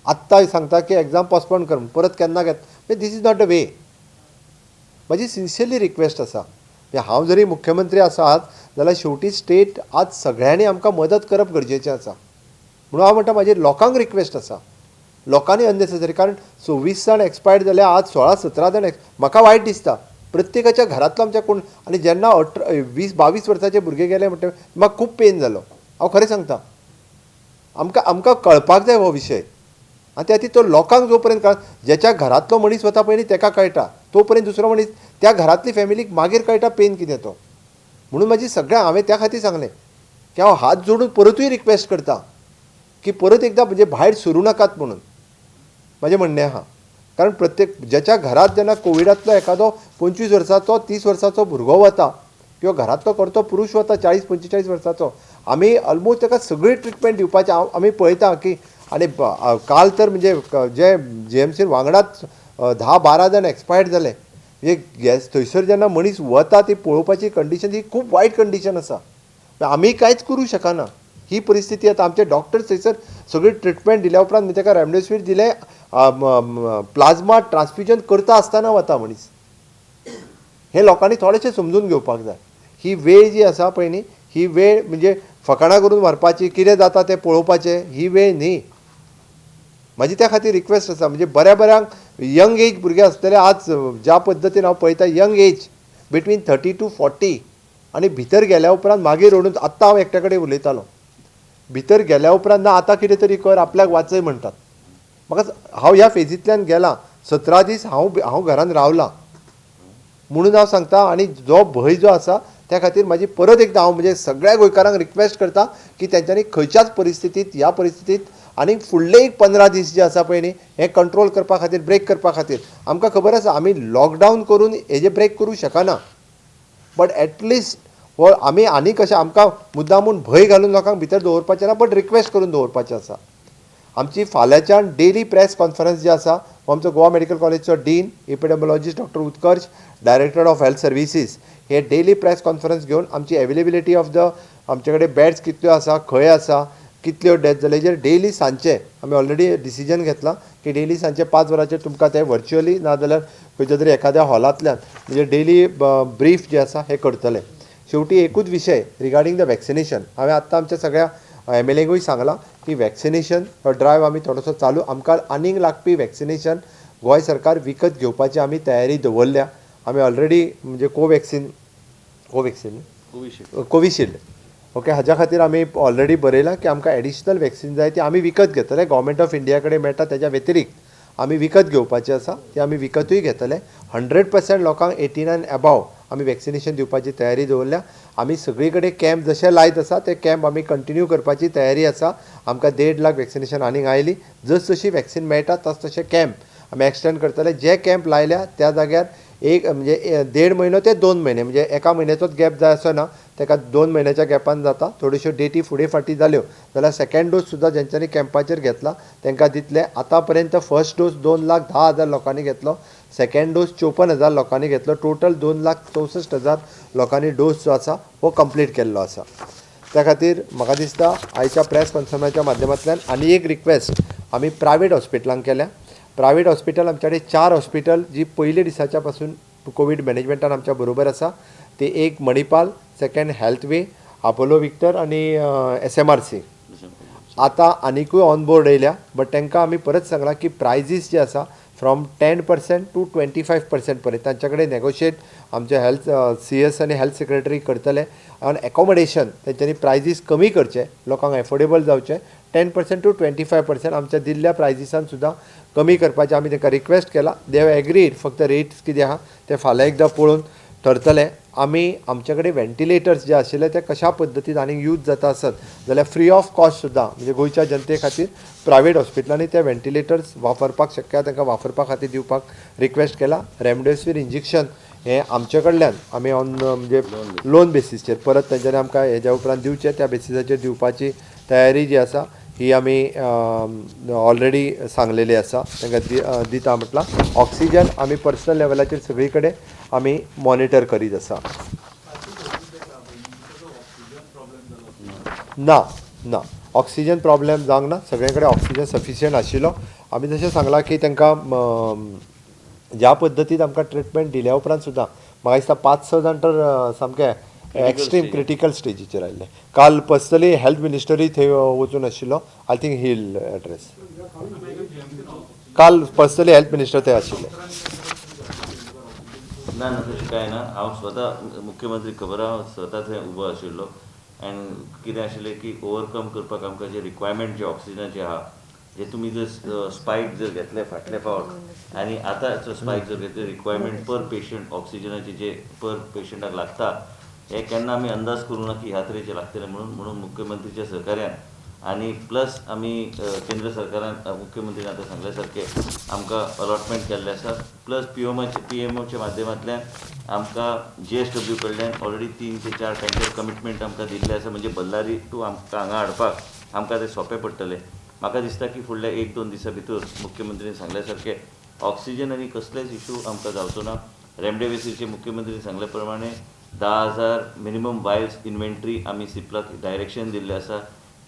आत्तां सांगता की एग्जाम पोस्टपोन कर म्हणून, परत केन्ना घेत. This is not the way. म्हजी सिन्सियरली रिक्वेस्ट आसा हांव जरी मुख्यमंत्री आसात जाल्यार शेवटी स्टेट आज सगळ्यांनी आमकां मदत करप गरजेचें आसा. म्हणून हांव म्हणटा म्हाजी लोकांक रिक्वेस्ट आसा, लोकांनी अननेसेसरी, कारण 26 जाण एक्सपायर्ड जाले, आज 16-17 जाण म्हाका वायट दिसता. प्रत्येकाच्या घरांतलो आमच्या कोण, आनी जेन्ना 20-22 वर्साचे भुरगे गेले म्हणटा म्हाका खूब पेन जालो. हांव खरें सांगता, आमकां कळपाक जाय हो विशय. आनी त्या खातीर तो लोकांक जो पर्यंत ज्याच्या घरांतलो मनीस वता पळय न्ही ताका कळटा, तो पर्यंत दुसरो मनीस त्या घरांतली फॅमिलीक मागीर कळटा पेन कितें तो. म्हणून म्हाजी सगळ्यां हांवें त्या खातीर सांगलें की हांव हात जोडून परतूय रिक्वेस्ट करता की परत एकदां म्हणजे भायर सरूं नाकात म्हणून म्हाजें म्हणणें आहा. कारण प्रत्येक ज्याच्या घरात जेन्ना कोविडांतलो एखादो 25 वर्साचो 30 वर्साचो भुरगो वता किंवा घरांतलो करतो पुरुश वता 40-45 वर्साचो, आमी ऑलमोस्ट ताका सगळी ट्रिटमेंट दिवपाचें आमी पळयता की. आनी काल तर म्हणजे जे JMCन वांगडाच 10-12 जाण एक्सपायर्ड जाले. म्हणजे थंयसर जेन्ना मनीस वता ती पळोवपाची कंडिशन ही खूब वायट कंडिशन आसा. आमी कांयच करूं शकना ही परिस्थिती. आतां आमचे डॉक्टर्स थंयसर सगळी ट्रिटमेंट दिल्या उपरांत मी ताका रेमडेसिवीर दिले, प्लाझ्मा ट्रान्सफ्युजन करता आसतना वता मनीस. हे लोकांनी थोडेशें समजून घेवपाक जाय. ही वेळ जी आसा पळय न्ही, ही वेळ म्हणजे फकाणां करून व्हरपाची, कितें जाता तें पळोवपाचें, ही वेळ न्ही. म्हाजी त्या खातीर रिक्वेस्ट आसा, म्हणजे बऱ्याक यंग एज भुरगे आसतले. आज ज्या पद्दतीन हांव पळयता यंग एज बिटवीन 30 to 40 आनी भितर गेल्या उपरांत मागीर ओडून आत्तां हांव एकट्या कडेन उलयतालो, भितर गेल्या उपरांत ना आतां कितें तरी कर, आपल्याक वाचय म्हणटात. म्हाका हांव ह्या फेजींतल्यान गेलां, 17 दीस हांव घरान रावलां. म्हणून हांव सांगता, आनी जो भंय जो आसा त्या खातीर म्हाजी परत एकदां हांव म्हणजे सगळ्या गोंयकारांक रिक्वेस्ट करता की तेंच्यांनी खंयच्याच परिस्थितींत ह्या परिस्थितींत आनी फुडले 15 दीस जे आसा पळय न्ही हे कंट्रोल करपा खातीर, ब्रेक करपा खातीर. आमकां खबर आसा आमी लॉकडावन करून हेजे ब्रेक करूं शकना, बट एटलिस्ट हो आमी आनी कशें आमकां मुद्दामून भंय घालून लोकांक भितर दवरपाचें ना, बट रिक्वेस्ट करून दवरपाचें आसा. आमची फाल्यांच्यान डेली प्रेस कॉन्फरन्स जी आसा, हो आमचो गोवा मेडिकल कॉलेजचो dean epidemiologist doctor Utkarsh, director of health services, हे डेली प्रेस कॉन्फरन्स घेवन आमची अवेलेबिलिटी ऑफ द आमचे कडेन बेड्स कितल्यो आसा, खंय आसा, कितल्यो डेथ जाले, हेजेर डेली सांजचे आमी ऑलरेडी डिसिजन घेतलां की डेली सांजचे 5 वरांचेर तुमकां ते व्हर्च्युअली ना जाल्यार खंयच्या तरी एखाद्या हॉलांतल्यान म्हणजे डेली ब्रीफ जे आसा हे करतले. शेवटी एकूच विशय रिगार्डींग द वॅक्सिनेशन. हांवें आत्तां आमच्या सगळ्या MLAंकूय सांगलां की वॅक्सिनेशन ड्रायव आमी थोडोसो चालू, आमकां आनीक लागपी वॅक्सिनेशन गोंय सरकार विकत घेवपाची आमी तयारी दवरल्या. आमी ऑलरेडी म्हणजे कोविशिल्ड ओके, हाज्या खातीर आमी ऑलरेडी बरयलां की आमकां एडिशनल वॅक्सिन जाय ती आमी विकत घेतले. गव्हर्मेंट ऑफ इंडिया कडेन मेळटा तेज्या व्यतिरिक्त आमी विकत घेवपाचें आसा, ती आमी विकतूय घेतले. 100% लोकांक 18 and above आमी वॅक्सिनेशन दिवपाची तयारी दवरल्या. आमी सगळी कडेन कॅम्प जशे लायत आसा ते कॅम्प आमी कंटिन्यू करपाची तयारी आसा. आमकां 1.5 लाख वॅक्सिनेशन आनीक आयली. जशी वॅक्सिन मेळटा तशे कॅम्प आमी एक्सटेंड करतले. जे कॅम्प लायल्या त्या जाग्यार एक म्हणजे 1.5 म्हयनो ते 2 म्हयने म्हणजे एका म्हयन्याचोच गॅप जाय असो ना, ताका 2 म्हयन्याच्या गॅपान जाता. थोड्योश्यो डेटी फुडें फाटीं जाल्यो जाल्यार सेकंड डोस सुद्दां जेंच्यांनी कॅम्पाचेर घेतला तांकां दितले. आतां पर्यंत फर्स्ट डोस 2,10,000 लोकांनी घेतलो, सेकंड डोस 54,000 लोकांनी घेतलो. टोटल 2,64,000 लोकांनी डोस जो आसा हो कंप्लीट केल्लो आसा. त्या खातीर म्हाका दिसता आयच्या प्रेस कॉन्फरन्साच्या माध्यमांतल्यान आनी एक रिक्वेस्ट आमी प्रायवेट हॉस्पिटलांक केल्या. प्रायवेट हॉस्पिटल आमचे कडेन 4 हॉस्पिटल जी पयले दिसाच्या पासून कोवीड मॅनेजमेंटान आमच्या बरोबर आसा. ते एक मणिपाल, सेकंड हेल्थवे, आपोलो विक्टर आनी SMRC. आतां आनिकूय ऑन बोर्ड येयल्या, बट तांकां आमी परत सांगलां की प्रायजीस जे आसा फ्रॉम 10% to 25% पर्यंत तांचे कडेन नेगोशिएट आमचे हेल्थ CS आनी हेल्थ सेक्रेटरी करतले. आनी एकोमोडेशन तेंच्यांनी प्रायजीस कमी करचे, लोकांक एफोर्डेबल जावचे. 10% to 25% आमच्या दिल्ल्या प्रायजिसान सुद्दां कमी करपाचें आमी तांकां रिक्वेस्ट केला. They have agreed. फक्त रेट्स कितें आहा ते फाल्यां एकदां पळोवन ठरतले. आमी आमचे कडेन व्हेंटिलेटर्स जे आशिल्ले ते कशा पद्दतीन आनीक यूज जाता आसत जाल्यार फ्री ऑफ कॉस्ट सुद्दां म्हणजे गोंयच्या जनते खातीर प्रायवेट हॉस्पिटलांनी ते व्हेंटिलेटर्स वापरपाक शक्य तांकां वापरपा खातीर दिवपाक रिक्वेस्ट केला. रेमडेसिवीर इंजेक्शन हे आमचे कडल्यान आमी ऑन म्हणजे लोन बेसीसचेर परत तेंच्यांनी आमकां हेज्या उपरांत दिवचे, त्या बेसिसाचेर दिवपाची तयारी जी आसा ही आमी ऑलरेडी सांगलेली आसा. तांकां दिता म्हटलां. ऑक्सिजन आमी पर्सनल लेवलाचेर सगळी कडेन आमी मॉनिटर करीत आसा. ना ऑक्सिजन प्रॉब्लेम जावंक ना. सगळे कडेन ऑक्सिजन सफिशियंट आशिल्लो. आमी जशें सांगलां की तांकां ज्या पद्दतीन आमकां ट्रिटमेंट दिल्या उपरांत सुद्दां म्हाका दिसता 5-6 जाण तर सामके एक्स्ट्रीम क्रिटिकल स्टेजीचेर आयिल्ले. काल पर्सनली हेल्थ मिनिस्टरूय थंय वचून आशिल्लो. I think he will address. काल पर्सनली हेल्थ मिनिस्टर थंय आशिल्ले. ना तशें कांय ना. हांव स्वता मुख्यमंत्री खबर हांव स्वता थंय उबो आशिल्लो एन्ड कितें आशिल्लें की ओवरकम करपाक आमकां जे रिक्वायरमेंट जे ऑक्सिजनाचे आहा जे तुमी जर स्पायक जर घेतले फाटले फावट आनी आतांचो स्पायक जर घेतले रिक्वायरमेंट पर पेशंट ऑक्सिजनाचे जे पर पेशंटाक लागता हे केन्ना आमी अंदाज करूं ना की ह्या तरेचे लागतले म्हणून मुख्यमंत्रीच्या सहकार्यान आनी प्लस आमी केंद्र सरकारान मुख्यमंत्रीन आतां सांगल्या सारके आमकां अलॉटमेंट केल्ले आसा प्लस PMOच्या माध्यमांतल्यान आमकां GSW कडल्यान ऑलरेडी 3 ते 4 टँकर कमिटमेंट आमकां दिल्ले आसा म्हणजे बल्लारी टू आमकां हांगा हाडपाक आमकां तें सोंपें पडटलें. म्हाका दिसता की फुडल्या 1-2 दिसां भितर मुख्यमंत्रीन सांगल्या सारके ऑक्सिजन आनी कसलेच इशू आमकां जावचो ना. रेमडेसिवीरचे मुख्यमंत्रीन सांगल्या प्रमाणे 10,000 मिनिमम वायल्स इन्व्हेंटरी आमी सिप्लाक डायरेक्शन दिल्लें आसा.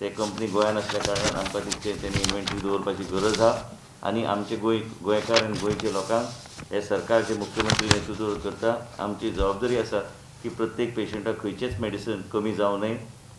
ते कंपनी गोंयांत आसल्या कारणान आमकां तितके तेणी इन्व्हेंटरी दवरपाची गरज आहा आनी आमचे गोंयकार आनी गोंयच्या लोकांक हे सरकार जे मुख्यमंत्री नेतृत्व करता आमची जबाबदारी आसा की प्रत्येक पेशंटाक खंयचेच मेडिसीन कमी जावं न्हय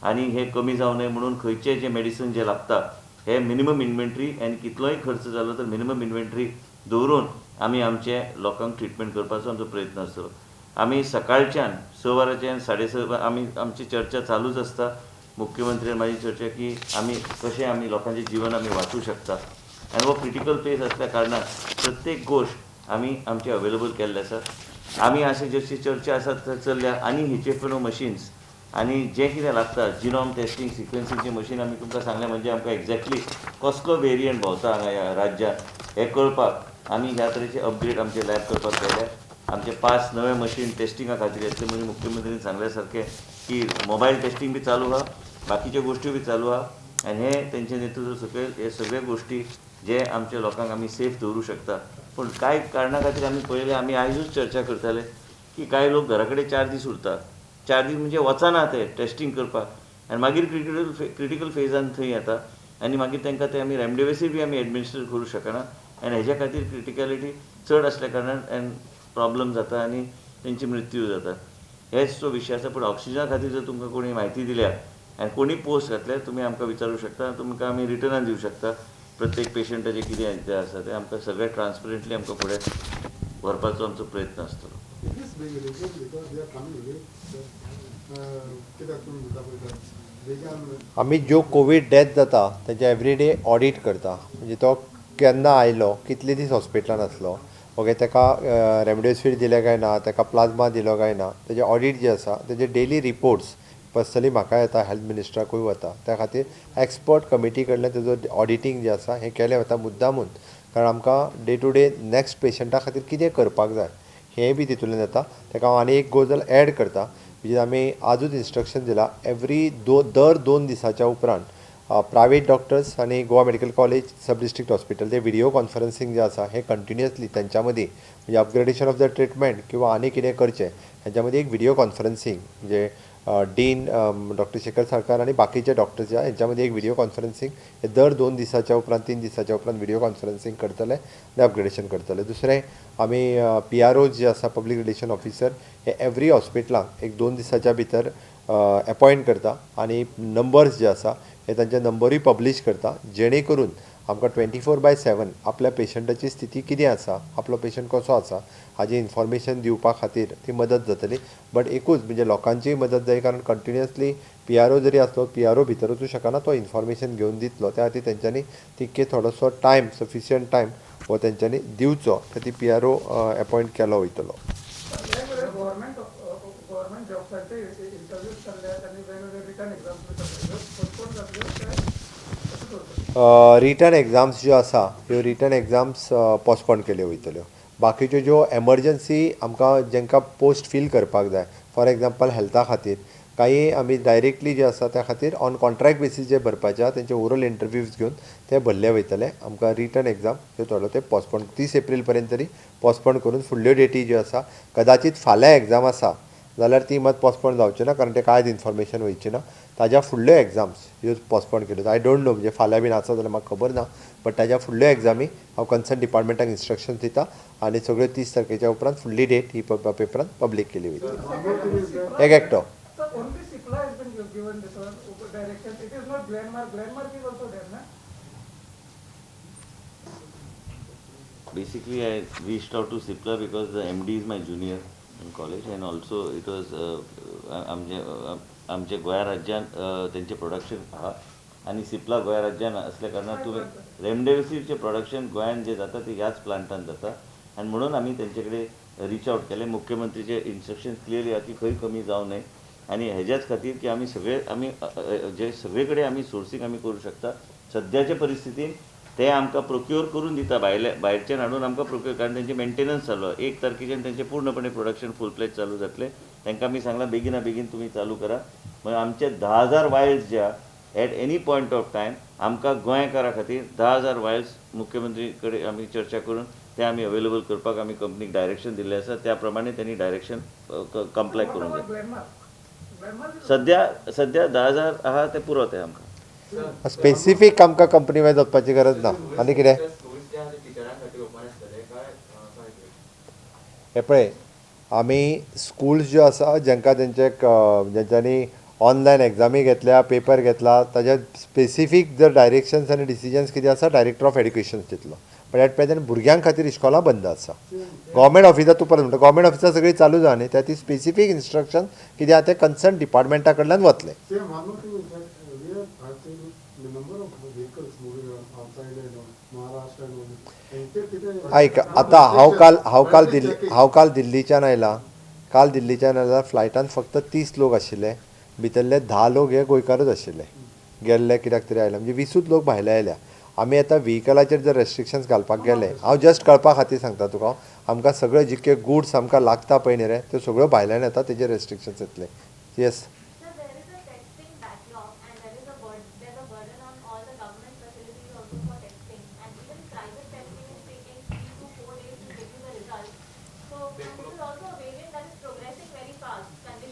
आनी हे कमी जावं न्हय म्हणून खंयचे जे मेडिसीन जे लागता हे मिनिमम इन्व्हेंटरी आनी कितलोय खर्च जालो तर मिनिमम इन्व्हेंटरी दवरून आमी आमचे लोकांक ट्रिटमेंट करपाचो आमचो प्रयत्न आसतलो. आमी सकाळच्यान 6 वरांच्यान 6:30 आमची चर्चा चालूच आसता. मुख्यमंत्र्यान म्हाजी चर्चा की आमी कशें आमी लोकांचें जीवन आमी वाचूं शकता आनी हो क्रिटिकल फेज आसल्या कारणान प्रत्येक गोश्ट आमी आमचे अवेलेबल केल्ले आसा. आमी अशें जशी चर्चा आसा चल्ल्या आनी हिचेफिनो मशीन्स आनी जें कितें लागता जिनोम टेस्टिंग सिक्वेन्सिंगचें मशीन आमी तुमकां सांगलें म्हणजे आमकां एक्झॅक्टली कसलो वेरियंट भोंवता हांगा ह्या राज्यांत हें कळपाक आमी ह्या तरेचे अपग्रेड आमचे लॅब करपाक केले. आमचे 5 नवे मशीन टेस्टिंगा खातीर येतले म्हणजे मुख्यमंत्रीन सांगल्या सारकें की मोबायल टेस्टिंग बी चालू आहा बाकीच्यो गोश्टी बी चालू आहा आनी हे तेंचे नेतृत्व सकयल हे सगळे गोश्टी जे आमच्या लोकांक आमी सेफ दवरूं शकता. पूण कांय कारणां खातीर आमी पळयलें आमी आयजूच चर्चा करताले की कांय लोक घरा कडेन 4 दीस उरता 4 दीस म्हणजे वचना ते टेस्टिंग करपाक आनी मागीर क्रिटिकल फेजान थंय येता आनी मागीर तांकां ते आमी रेमडेसिवीर बी आमी एडमिनिस्ट्रेट करूं शकना आनी हेज्या खातीर क्रिटिकलिटी चड आसल्या कारणान प्रॉब्लम जाता आनी तेंची मृत्यू जाता. हेच तो विशय आसा. पूण ऑक्सिजना खातीर जर तुमकां कोणी म्हायती दिल्या आनी कोणी पोस्ट घातल्यार तुमी आमकां विचारूं शकता तुमकां आमी रिटर्नान दिवं शकता. प्रत्येक पेशंटाचें कितें तें आसा तें आमकां सगळें ट्रान्सपरंटली आमकां फुडें व्हरपाचो आमचो प्रयत्न आसतलो. आमी ज्यो कोवीड डेथ जाता तेजे एवरीडे ऑडीट करता म्हणजे तो केन्ना आयलो कितले दीस हॉस्पिटलान आसलो ओके तेका रेमडेसिवीर दिले काय ना तेका प्लाज्मा दिलो काय ना तेजे ऑडीट जे आसा तेजे डेली रिपोर्ट्स पर्सनली म्हाका येता हेल्थ मिनिस्टराकूय वता त्या खातीर एक्सपर्ट कमिटी कडल्यान तेजो ऑडिटींग जें आसा हें केलें वता मुद्दामून कारण आमकां डे टू डे नेक्स्ट पेशंटा खातीर कितें करपाक जाय हेंय बी तितूंतल्यान येता. ताका हांव आनी एक गजाल एड करता म्हणजे आमी आजूच इन्स्ट्रक्शन दिलां दर 2 दिसाच्या उपरांत प्रायवेट डॉक्टर्स आनी गोवा मेडिकल कॉलेज सब डिस्ट्रिक्ट हॉस्पिटल ते व्हिडिओ कॉन्फरन्सिंग जें आसा हें कंटिन्युअसली तेंच्या मदीं म्हणजे अपग्रेडेशन ऑफ द ट्रिटमेंट किंवा आनी कितें करचें हेंच्या मदीं एक व्हिडिओ कॉन्फरन्सिंग म्हणजे डीन डॉक्टर शेखर सरकार आनी बाकीचे डॉक्टर्स जे हेंच्या मदीं एक व्हिडिओ कॉन्फरन्सिंग हे दर 2 दिसाच्या उपरांत 3 दिसाच्या उपरांत व्हिडिओ कॉन्फरन्सिंग करतले आनी अपग्रेडेशन करतले. दुसरें आमी PRO जे आसा पब्लीक रिलेशन ऑफिसर हे एवरी हॉस्पिटलांक एक 2 दिसाच्या भितर अपॉयंट करता आनी नंबर्स जे आसा हे तांचे नंबरूय पब्लीश करता जेणे करून आमकां 24/7 आपल्या पेशंटाची स्थिती कितें आसा आपलो पेशंट कसो आसा हाजी इन्फॉर्मेशन दिवपा खातीर ती मदत जातली. बट एकूच म्हणजे लोकांचीय मदत जाय कारण कंटिन्युअसली PRO जरी आसलो PRO भितर वचूं शकना तो इन्फॉर्मेशन घेवन दितलो त्या खातीर तेंच्यांनी तितके थोडोसो टायम सफिशियंट टायम हो तेंच्यांनी दिवचो त्या ती PRO अपॉयंट केलो वयतलो. रिटर्न एग्जाम्स ज्यो आसा ह्यो रिटर्न एग्जाम्स पोस्टपोन केल्यो वयतल्यो. बाकीच्यो ज्यो एमर्जन्सी आमकां जेंकां पोस्ट फील करपाक जाय फॉर एग्जाम्पल हेल्था खातीर काही आमी डायरेक्टली जे आसा त्या खातीर ऑन कॉन्ट्रॅक्ट बेसीस जे भरपाचे आहा तेंचे ओरल इंटरव्यूज घेवन ते भरले वयतले. आमकां रिटर्न एग्जाम ह्यो थोडो ते पोस्टपोन 30 एप्रील पर्यंत तरी पोस्टपोन करून फुडल्यो डेटी ज्यो आसा कदाचीत फाल्यां एग्जाम आसा जाल्यार ती मात पोस्टपोन जावची ना, कारण ते कांयच इन्फॉर्मेशन वयची ना. ताज्या फुडल्यो एग्जाम्स ह्यो पोस्टपोन केल्यो. आय डोंट नो, म्हणजे फाल्यां बीन आसा जाल्यार म्हाका खबर ना, बट ताज्या फुडल्यो एग्जामी हांव कन्सर्न डिपार्टमेंटाक इन्स्ट्रक्शन दिता आनी सगळ्यो 30 तारखेच्या उपरांत फुडली डेट ही पेपरांत पब्लीक केली वयतली. एक एकटो. So only Cipla has been given this direction. It is not Glenmark. Glenmark is also there, na? Basically, I reached out to Cipla because the MD is my junior in college, and also it was आमचे गोंया राज्यान त्यांचे production आहा आणि सिप्ला गोंया राज्यान असल्या कारणान तुम्ही रेमडेसिवीरचे प्रोडक्शन गोंयान जे जाता ते ह्याच प्लांटान जाता, आणि म्हणून आम्ही त्यांच्याकडे रीच आउट केले. मुख्यमंत्रीचे इन्स्ट्रक्शन क्लियरली आहा की खंय कमी जावं न्हय, आणि हेज्याच खातीर की आमी जे सगळे कडेन आमी सोर्सींग आमी करूं शकता. सद्याच्या परिस्थितीन ते आमकां प्रोक्युअर करून दिता, भायरच्यान हाडून आमकां प्रोक्युअर, कारण त्यांचे मेंटेनन्स चालू आहे. 1 तारखेच्यान त्यांचे पूर्णपणे प्रोडक्शन फूल प्लेज चालू जातले. तांकां आमी सांगलां बेगिना बेगीन तुमी चालू करा. म्हणजे आमचे 10,000 वायल्स जे at any point of time आमकां गोंयकारा खातीर 10,000 वायल्स मुख्यमंत्री कडेन आमी चर्चा करून ते आमी अवेलेबल करपाक आमी कंपनीक डायरेक्शन दिल्लें आसा. त्या प्रमाणे त्यांनी डायरेक्शन कंप्लाय करूंक जाय. सद्या 10,000 आहा ते पुरो ते आमकां. स्पेसिफीक आमकां कंपनी वायज वचपाची गरज ना. आनी कितें हे पळय, आमी स्कूल्स ज्यो आसा जेंकां जेंच्यांनी ऑनलायन एग्जामी घेतल्या, पेपर घेतला, ताजे स्पेसिफीक जर डायरेक्शन्स आनी डिसिजन्स कितें आसा डायरेक्टर ऑफ एड्युकेशन दितलो. बट एट प्रेझेंट भुरग्यां खातीर इस्कॉलां बंद आसा. गव्हर्मेंट ऑफिसां तूं परत म्हणटा गव्हर्मेंट ऑफिसां सगळीं चालू जावं न्ही, त्या ती स्पेसिफीक इन्स्ट्रक्शन कितें आहा ते कन्सर्न डिपार्टमेंटा कडल्यान वतले. आयक, आतां हांव काल दिल्लीच्यान आयलां. काल दिल्लीच्यान आयल्यार फ्लायटान फक्त 30 लोक आशिल्ले, भितरले 10 लोक हे गोंयकारच आशिल्ले. गेल्ले कित्याक तरी आयला, म्हणजे 20 लोक भायले आयल्या. आमी आतां व्हेहिकलाचेर जर रेस्ट्रिक्शन्स घालपाक गेले, हांव जस्ट कळपा खातीर सांगता तुका, आमकां सगळे जितके गुड्स आमकां लागता पळय न्ही रे, त्यो सगळ्यो भायल्यान येता, तेजेर रेस्ट्रिक्शन्स येतले. Yes.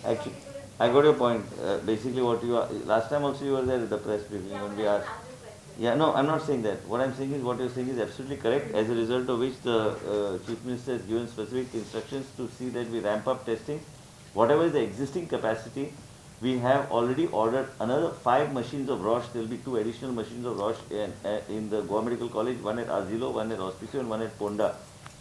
Actually, I got your point. Basically, what you are, last time also you were there at the press briefing when we asked. Yeah, no, I'm not saying that. What I'm saying is what you're saying is absolutely correct. As a result of which the Chief Minister has given specific instructions to see that we ramp up testing. Whatever is the existing capacity, we have already ordered another 5 machines of Roche. There will be 2 additional machines of Roche in the Goa Medical College, one at Arzilo, one at Hospicio, and one at Ponda.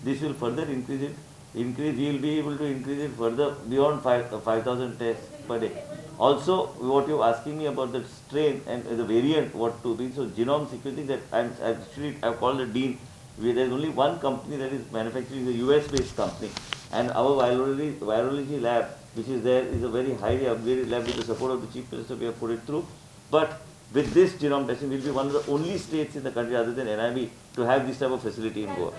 This will further increase it. We will be able to increase it further beyond 5,000 tests per day. Also, what you're asking me about the strain and the variant, what to be, so genome sequencing, that I've called the dean. There's only one company that is manufacturing, the US-based company, and our virology lab, which is there, is a very highly upgraded lab. With the support of the Chief Minister, we have put it through. But with this genome testing, we'll be one of the only states in the country other than NIB to have this type of facility in Goa.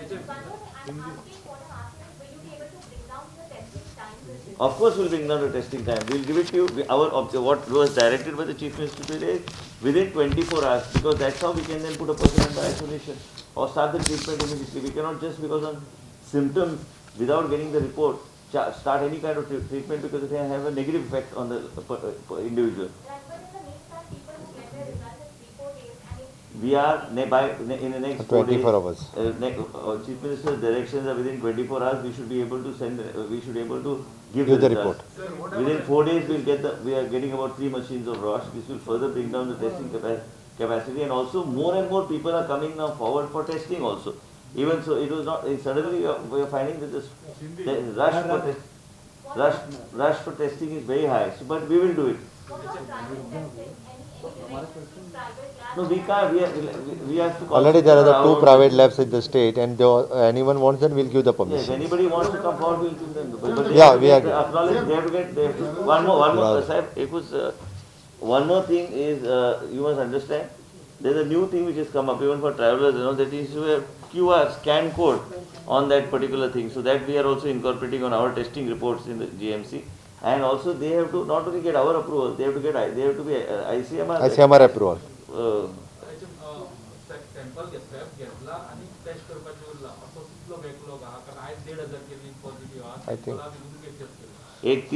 Of course, we'll bring down the testing time. We'll give it to you. What was directed by the Chief Minister today is within 24 hours, because that's how we can then put a person under isolation or start the treatment immediately. We cannot just, because on symptoms, without getting the report, start any kind of treatment, because it can have a negative effect on the individual. We are in the next 24 hours. Chief Minister's directions are within 24 hours. We should be able to send. We should be able to give the results. report. Within 4 days, we are getting about 3 machines of Roche. This will further bring down the testing capacity, and also more and more people are coming now forward for testing also. Even so, it was not suddenly we are finding that the rush for testing is very high. So, but we will do it. No, we can't. We have to. Already there are the 2 private labs in the state, and anyone wants them, we'll give the permission. Yes, anybody wants to come forward, we'll give them. But Yeah, we are. acknowledge. They have to get. One more. Sahib, it was. One more thing is you must understand. There's a new thing which has come up even for travelers. That is a QR scan code on that particular thing. So that we are also incorporating on our testing reports in the GMC. And also they have to not only get our approval, they have to be ICMR approval. Sample घेतला आणि taste करपाचे उरला असो कितलो backlog आहा कारण आयज 1,500 केली पॉझिटिव्ह आहा I think. एक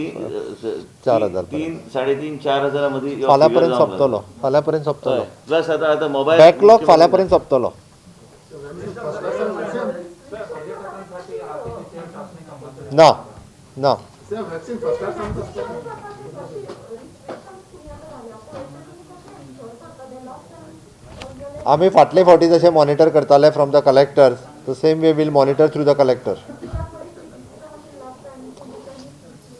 4,000 तीन 3,500-4,000 मध्ये फाल्यापर्यंत सोंपतलो फाल्यापर्यंत सोंपतलो प्लस आता मोबाईल बॅकलॉग फाल्यापर्यंत सोंपतलो ना ना आमी फाटले फावटी जशें मॉनिटर करताले from the collector the same way will monitor through the collector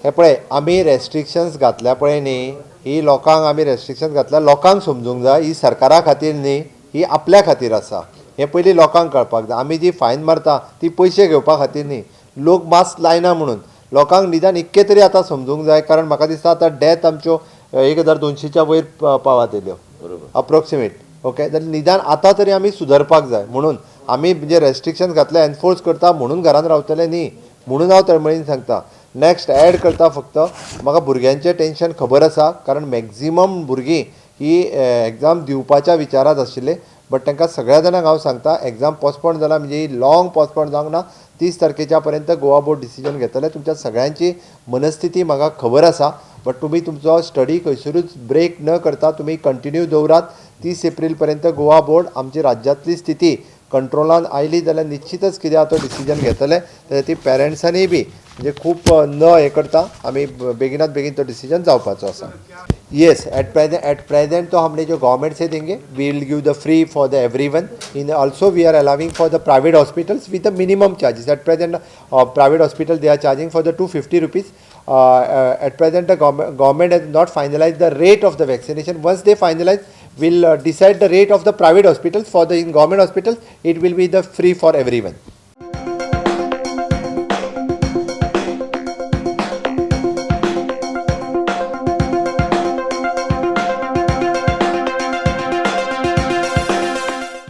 हे पळय आमी रेस्ट्रिक्शन्स घातल्या पळय न्ही ही लोकांक आमी रेस्ट्रिक्शन्स घातल्या लोकांक समजूंक जाय ही सरकारा खातीर न्ही ही आपल्या खातीर आसा हे पयलीं लोकांक कळपाक जाय आमी जी फायन मारता ती पयशे घेवपा खातीर न्ही लोक मास्क लायना म्हणून लोकांक निदान इतके तरी आतां समजूंक जाय कारण म्हाका दिसता आतां डेथ आमच्यो 1,200च्या वयर पावात येयल्यो बरोबर अप्रोक्सिमेट ओके जाल्यार निदान आतां तरी आमी सुदरपाक जाय म्हणून आमी जे रेस्ट्रिक्शन्स घातले एनफोर्स करता म्हणून घरान रावतले न्ही म्हणून हांव तळमळीन सांगता नेक्स्ट ॲड करता फक्त म्हाका भुरग्यांचें टेन्शन खबर आसा कारण मॅक्झिमम भुरगीं ही एग्जाम दिवपाच्या विचारांत आशिल्ले बट तांकां सगळ्या जाणांक हांव सांगता एग्जाम पोस्टपोन जाला म्हणजे ही लॉंग पोस्टपोन जावंक ना 30 तारखेच्या पर्यंत गोवा बोर्ड डिसिजन घेतले तुमच्या सगळ्यांची मनस्थिती म्हाका खबर आसा बट तुमी तुमचो स्टडी खंयसरूच ब्रेक न करता तुमी कंटिन्यू दवरात 30 एप्रील पर्यंत गोवा बोर्ड आमची राज्यांतली स्थिती कंट्रोलान आयली जाल्यार निश्चितच कितें तो डिसिजन घेतले त्या खातीर पेरंट्सांनी बी म्हणजे खूब न हें करता आमी बेगिनात बेगीन तो डिसिजन जावपाचो आसा येस एट प्रेजेंट तो हमने जो गवर्नमेंट से देंगे we will give the free for the everyone in also we are allowing for the private hospitals with the minimum charges at present private hospital they are charging for the 250 rupees at present the government has not finalized the rate of the vaccination. Once they finalize, we'll decide the rate of the private hospitals. For the in government hospitals it will be the free for everyone.